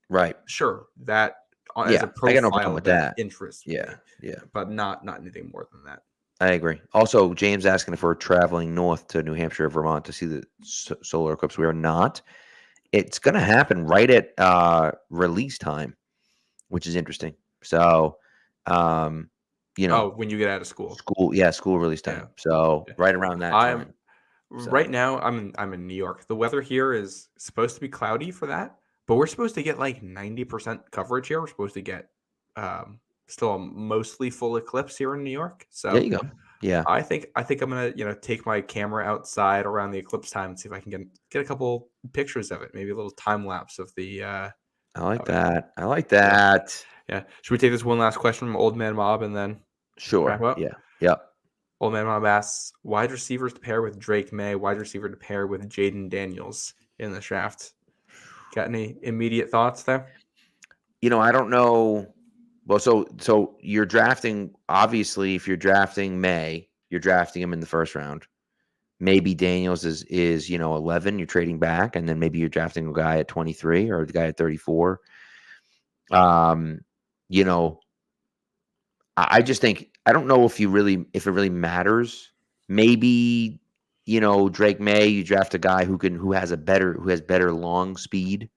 Right. Sure. That as a profile, I got no problem with that. Interests me. Yeah. But not anything more than that. I agree. Also, James asking if we're traveling north to New Hampshire or Vermont to see the solar eclipse. We are not. It's going to happen right at release time, which is interesting. So, when you get out of school. School release time. Yeah. So right around that time. Right now, I'm in New York. The weather here is supposed to be cloudy for that, but we're supposed to get like 90% coverage here. We're supposed to get still a mostly full eclipse here in New York. So there you go. Yeah, I think I'm gonna take my camera outside around the eclipse time and see if I can get a couple pictures of it. Maybe a little time lapse of the. I like that. I like that. Yeah. Should we take this one last question from Old Man Mob and then wrap up? Yeah. Yep. Old Man Mob asks, wide receivers to pair with Drake May, wide receiver to pair with Jaden Daniels in the draft. Got any immediate thoughts there? I don't know. Well, so you're drafting, obviously, if you're drafting May, you're drafting him in the first round. Maybe Daniels is 11, you're trading back, and then maybe you're drafting a guy at 23 or a guy at 34. I just think, I don't know if it really matters. Maybe, Drake May, you draft a guy who has better long speed,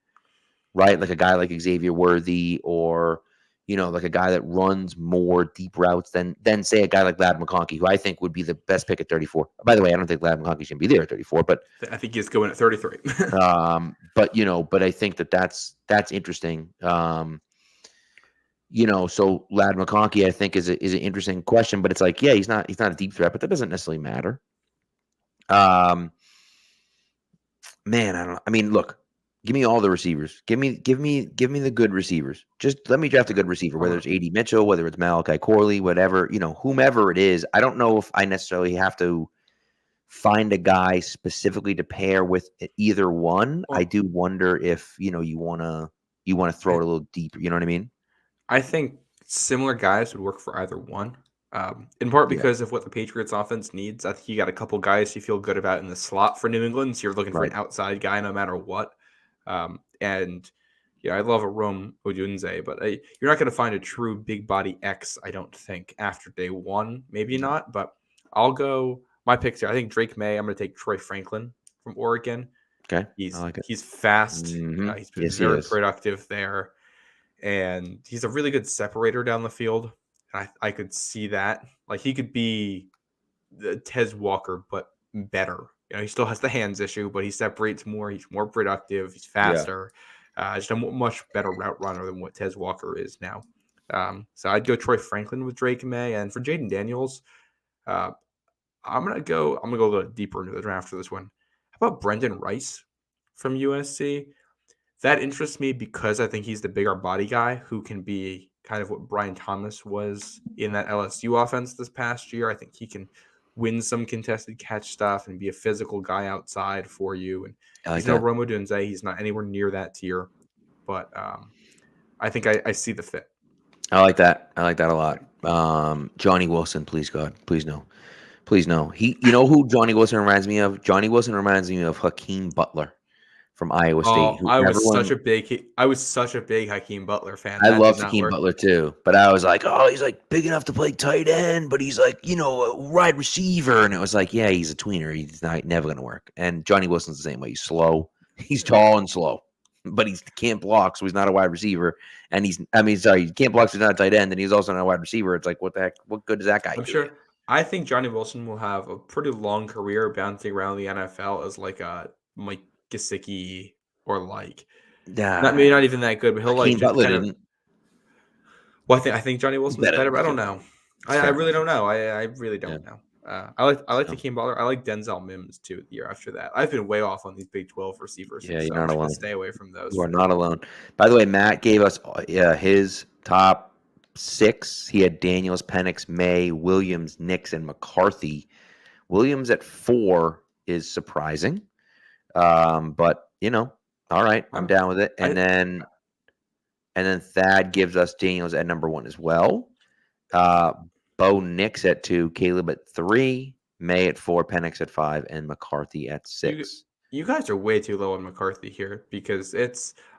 right? Like a guy like Xavier Worthy, or, like a guy that runs more deep routes than say a guy like Ladd McConkey, who I think would be the best pick at 34. By the way, I don't think Ladd McConkey should be there at 34, but I think he's going at 33. but I think that's interesting. So Ladd McConkey, I think, is an interesting question, but it's like, yeah, he's not a deep threat, but that doesn't necessarily matter. Man, I don't know. I mean, look, give me all the receivers. Give me the good receivers. Just let me draft a good receiver, whether it's A.D. Mitchell, whether it's Malachi Corley, whatever, whomever it is. I don't know if I necessarily have to find a guy specifically to pair with either one. I do wonder if, you want to throw it a little deeper. You know what I mean? I think similar guys would work for either one. In part because of what the Patriots offense needs. I think you got a couple guys you feel good about in the slot for New England, so you're looking for an outside guy no matter what. And I love a Rome Odunze, but you're not going to find a true big body X, I don't think, after day one. Maybe not, but I'll go. My picks here, I think Drake May. I'm going to take Troy Franklin from Oregon. Okay, he's fast. Mm-hmm. He's been very productive there, and he's a really good separator down the field. I could see that. Like, he could be the Tez Walker, but better. He still has the hands issue, but he separates more. He's more productive. He's faster. Just a much better route runner than what Tez Walker is now. So I'd go Troy Franklin with Drake May, and for Jaden Daniels, I'm gonna go a little deeper into the draft for this one. How about Brendan Rice from USC? That interests me because I think he's the bigger body guy who can be kind of what Brian Thomas was in that LSU offense this past year. I think he can win some contested catch stuff and be a physical guy outside for you. And he's no Rome Odunze. He's not anywhere near that tier. But I think I see the fit. I like that. I like that a lot. Johnny Wilson, please, God. Please no. Please no. Who Johnny Wilson reminds me of? Johnny Wilson reminds me of Hakeem Butler from Iowa State. I was such a big Hakeem Butler fan. I love Hakeem Butler too, but I was like, oh, he's like big enough to play tight end, but he's like, a wide receiver, and it was like, yeah, he's a tweener. He's never going to work. And Johnny Wilson's the same way. He's slow. He's tall and slow, but he can't block, so he's not a wide receiver. And he can't block, so he's not a tight end, and he's also not a wide receiver. It's like, what the heck? What good does that guy do? Sure. I think Johnny Wilson will have a pretty long career bouncing around the NFL as like a Mike Gesicki or like not even that good, but he'll like Butler didn't. Well, I think Johnny Wilson's better, but I don't know. I really don't know. I really don't know. I like Hakeem Butler. I like Denzel Mims too. The year after that, I've been way off on these Big 12 receivers. Yeah, you're not alone. Stay away from those. You are not alone. By the way, Matt gave us his top 6. He had Daniels, Penix, May, Williams, Nix, and McCarthy. Williams at 4 is surprising. But all right, I'm down with it. And then Thad gives us Daniels at number 1 as well. Bo Nix at 2, Caleb at 3, May at 4, Penix at 5, and McCarthy at 6. You guys are way too low on McCarthy here because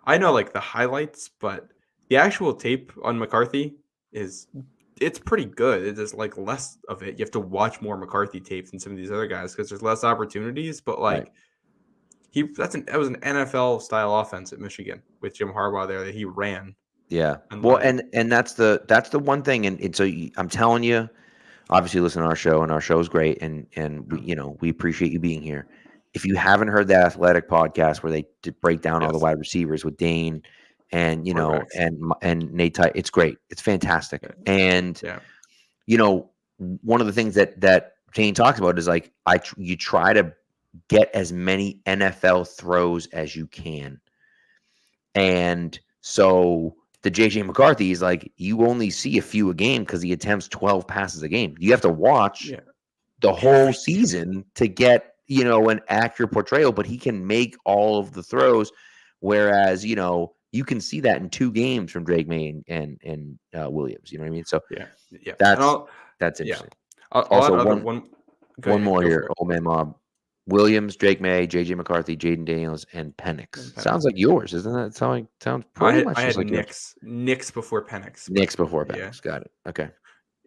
I know like the highlights, but the actual tape on McCarthy it's pretty good. It is like less of it. You have to watch more McCarthy tape than some of these other guys because there's less opportunities. But like that was an NFL style offense at Michigan with Jim Harbaugh there that he ran. Yeah. And that's the one thing. And so I'm telling you, obviously listen to our show, and our show is great. And we appreciate you being here. If you haven't heard the Athletic podcast where they break down all the wide receivers with Dane and, and Nate, it's great. It's fantastic. And, one of the things that Dane talks about is like, you try to get as many NFL throws as you can. And so the JJ McCarthy is like, you only see a few a game because he attempts 12 passes a game. You have to watch the whole season to get, an accurate portrayal, but he can make all of the throws. Whereas, you can see that in 2 games from Drake May and Williams. You know what I mean? So that's interesting. Also, one more here. Old Man Mob. Williams, Drake May, JJ McCarthy, Jaden Daniels, and Penix. Sounds like yours, isn't that? Sounds pretty much just like Nix before Penix. Nix before Penix. Yeah. Got it. Okay.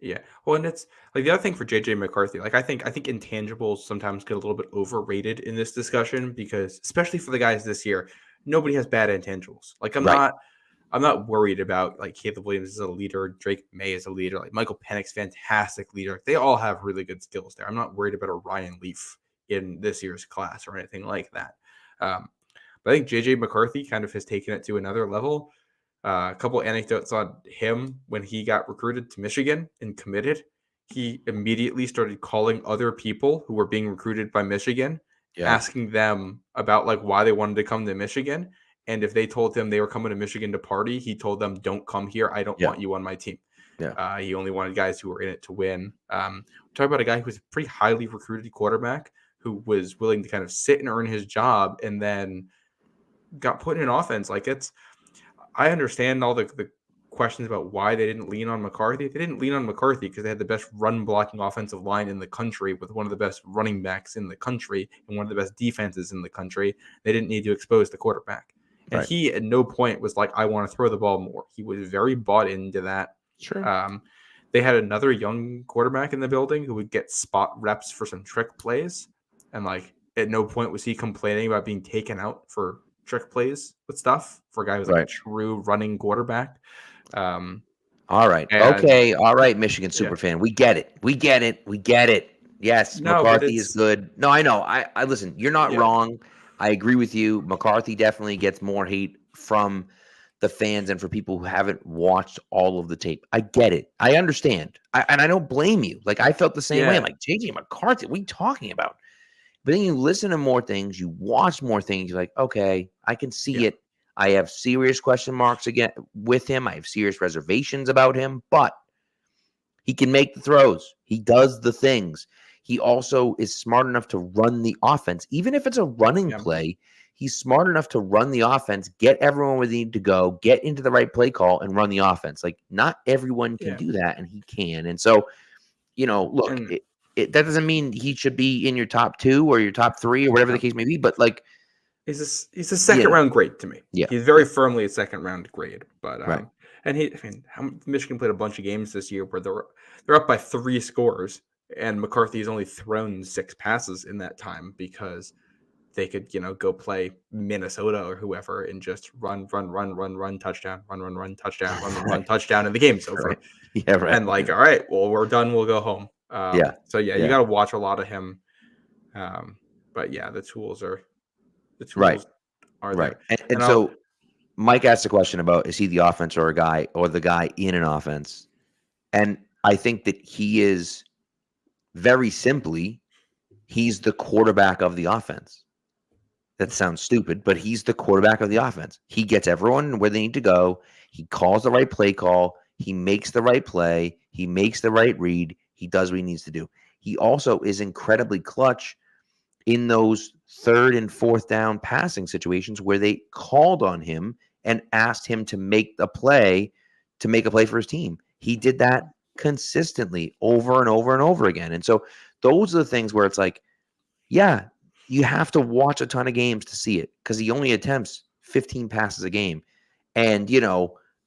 Yeah. Well, and it's like the other thing for JJ McCarthy. Like I think intangibles sometimes get a little bit overrated in this discussion because, especially for the guys this year, nobody has bad intangibles. Like I'm not worried about like Caleb Williams is a leader, Drake May is a leader, like Michael Penix, fantastic leader. They all have really good skills there. I'm not worried about a Ryan Leaf in this year's class or anything like that. But I think JJ McCarthy kind of has taken it to another level. A couple anecdotes on him when he got recruited to Michigan and committed. He immediately started calling other people who were being recruited by Michigan, asking them about like why they wanted to come to Michigan. And if they told him they were coming to Michigan to party, he told them, "Don't come here. I don't want you on my team." Yeah. He only wanted guys who were in it to win. We're talking about a guy who was a pretty highly recruited quarterback who was willing to kind of sit and earn his job and then got put in an offense. Like I understand all the questions about why they didn't lean on McCarthy. They didn't lean on McCarthy because they had the best run blocking offensive line in the country with one of the best running backs in the country and one of the best defenses in the country. They didn't need to expose the quarterback. And he at no point was like, I want to throw the ball more. He was very bought into that. Sure. They had another young quarterback in the building who would get spot reps for some trick plays. And like at no point was he complaining about being taken out for trick plays with stuff for a guy who's like a true running quarterback. All right. Okay. All right, Michigan superfan. We get it. Yes, McCarthy is good. No, I know. I listen, you're not wrong. I agree with you. McCarthy definitely gets more hate from the fans and for people who haven't watched all of the tape. I get it. I understand. And I don't blame you. Like I felt the same way. I'm like, JJ McCarthy, what are you talking about? But then you listen to more things, you watch more things, you're like, okay, I can see it. I have serious question marks again with him. I have serious reservations about him, but he can make the throws. He does the things. He also is smart enough to run the offense. Even if it's a running play, he's smart enough to run the offense, get everyone where they need to go, get into the right play call, and run the offense. Like, not everyone can do that, and he can. And so, look, that doesn't mean he should be in your top 2 or your top 3 or whatever the case may be, but like, he's a second round grade to me. Yeah, he's very firmly a second round grade. But and Michigan played a bunch of games this year where they're up by 3 scores, and McCarthy's only thrown 6 passes in that time because they could go play Minnesota or whoever and just run touchdown, run touchdown, run touchdown, and the game's over. Yeah, right. And like, all right, well, we're done. We'll go home. So you got to watch a lot of him. But the tools are there. And so Mike asked a question about, is he the offense or the guy in an offense? And I think that he is, very simply, he's the quarterback of the offense. That sounds stupid, but he's the quarterback of the offense. He gets everyone where they need to go. He calls the right play call. He makes the right play. He makes the right read. He does what he needs to do. He also is incredibly clutch in those 3rd and 4th down passing situations where they called on him and asked him to make a play for his team. He did that consistently over and over and over again. And so those are the things where it's like, yeah, you have to watch a ton of games to see it because he only attempts 15 passes a game. And,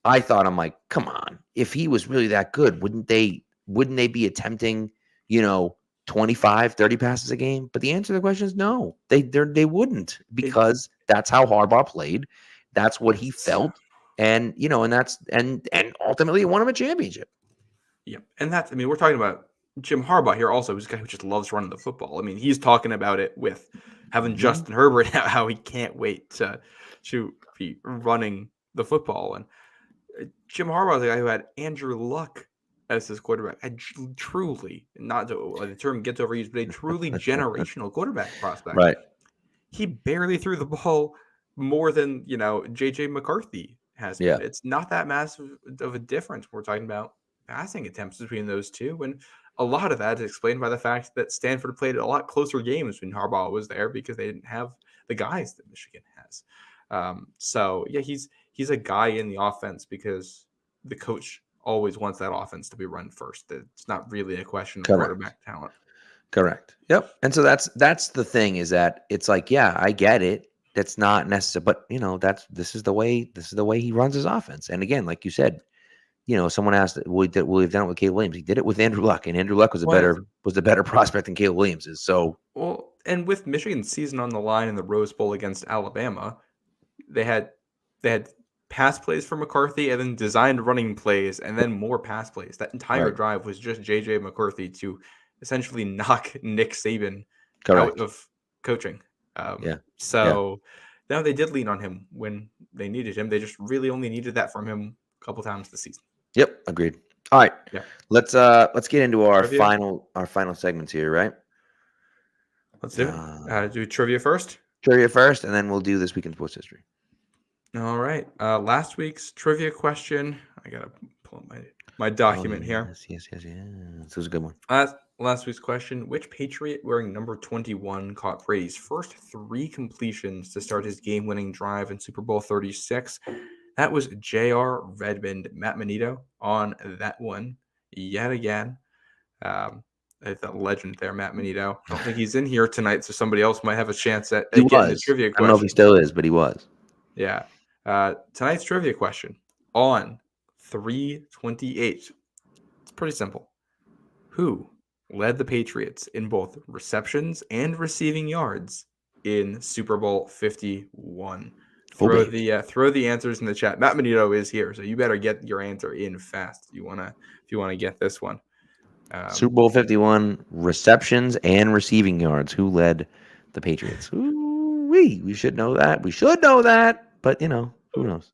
I thought, I'm like, come on, if he was really that good, wouldn't they be attempting, 25, 30 passes a game? But the answer to the question is no, they wouldn't, because that's how Harbaugh played. That's what he felt. And, and that's, and ultimately it won him a championship. Yeah. And we're talking about Jim Harbaugh here also, who's a guy who just loves running the football. I mean, he's talking about it with having Justin Herbert, how he can't wait to be running the football. And Jim Harbaugh is a guy who had Andrew Luck as his quarterback. A truly, not the term gets overused, but a truly generational quarterback prospect. Right. He barely threw the ball more than, J.J. McCarthy has been. Yeah. It's not that massive of a difference. We're talking about passing attempts between those two. And a lot of that is explained by the fact that Stanford played a lot closer games when Harbaugh was there because they didn't have the guys that Michigan has. So, yeah, he's a guy in the offense because the coach always wants that offense to be run first. It's not really a question of quarterback talent. Correct. Yep. And so that's the thing, is that it's like, yeah, I get it. That's not necessary, but this is the way he runs his offense. And again, like you said, someone asked, will he have done it with Caleb Williams? He did it with Andrew Luck, and Andrew Luck was a better prospect than Caleb Williams is. So, well, and with Michigan's season on the line in the Rose Bowl against Alabama, they had pass plays for McCarthy and then designed running plays and then more pass plays. That entire drive was just J.J. McCarthy to essentially knock Nick Saban out of coaching. So now they did lean on him when they needed him. They just really only needed that from him a couple times this season. Yep, agreed. All right. Yeah. Let's get into our final segments here, right? Let's do it. Do trivia first. And then we'll do this week in sports history. All right. Last week's trivia question. I gotta pull up my document here. Yes. This was a good one. Last week's question: which Patriot wearing number 21 caught Brady's first 3 completions to start his game-winning drive in Super Bowl 36? That was J.R. Redmond. Matt Manito on that one yet again. The legend there, Matt Manito. I don't think he's in here tonight, so somebody else might have a chance at getting the trivia question. I don't know if he still is, but he was. Yeah. Tonight's trivia question on 3/28. It's pretty simple. Who led the Patriots in both receptions and receiving yards in Super Bowl 51? Throw the answers in the chat. Matt Manito is here, so you better get your answer in fast if you wanna get this one. Super Bowl 51 receptions and receiving yards. Who led the Patriots? We should know that. We should know that. But who knows?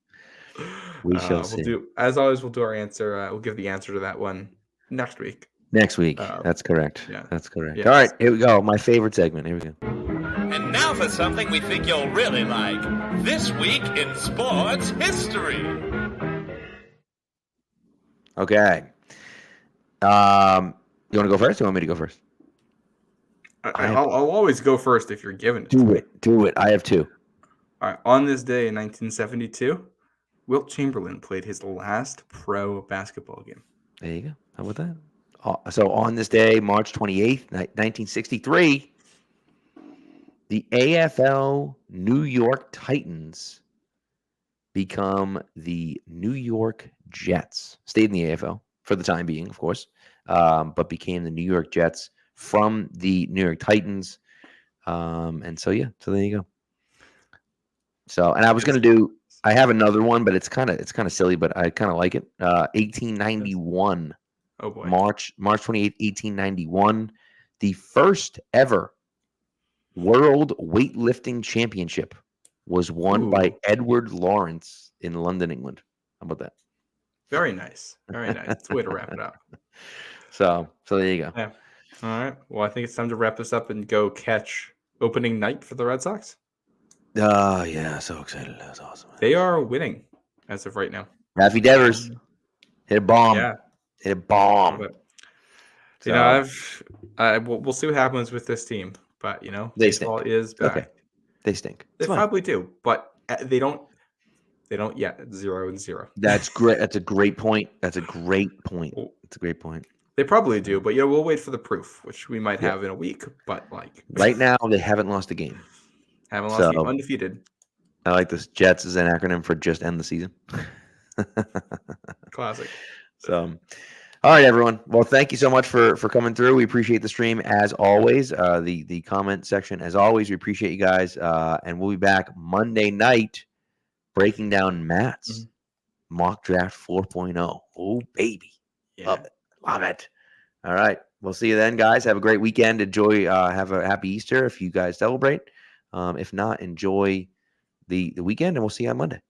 We shall see. As always, we'll do our answer. We'll give the answer to that one next week. Next week. That's correct. Yeah. That's correct. Yes. All right, here we go. My favorite segment. Here we go. And now for something we think you'll really like. This week in sports history. Okay. You want to go first? Or you want me to go first? I'll always go first if you're giving it. Do it. I have 2. All right. On this day in 1972, Wilt Chamberlain played his last pro basketball game. There you go. How about that? So on this day, March 28th, 1963, the AFL New York Titans become the New York Jets. Stayed in the AFL for the time being, of course, but became the New York Jets from the New York Titans. And so there you go. So, and I was going to do, I have another one, but it's kind of silly, but I kind of like it. 1891. Oh boy. March 28th, 1891. The first ever World Weightlifting Championship was won by Edward Lawrence in London, England. How about that? Very nice. Very nice. That's a way to wrap it up. So there you go. Yeah. All right. Well, I think it's time to wrap this up and go catch opening night for the Red Sox. Oh, yeah. So excited. That's awesome. They are winning as of right now. Raffy Devers hit a bomb. Yeah. Hit a bomb. But, we'll see what happens with this team. But, baseball is back. Okay. They stink. They probably do, but they don't yet. 0-0. That's great. That's a great point. It's a great point. They probably do, but we'll wait for the proof, which we might have in a week. But right now, they haven't lost a game. Haven't lost a game, undefeated. I like this. JETS is an acronym for just end the season. Classic. So, all right, everyone. Well, thank you so much for coming through. We appreciate the stream as always. The comment section as always. We appreciate you guys, and we'll be back Monday night breaking down Matt's mock draft 4.0. Oh baby, love it. All right, we'll see you then, guys. Have a great weekend. Enjoy. Have a happy Easter if you guys celebrate. If not, enjoy the weekend, and we'll see you on Monday.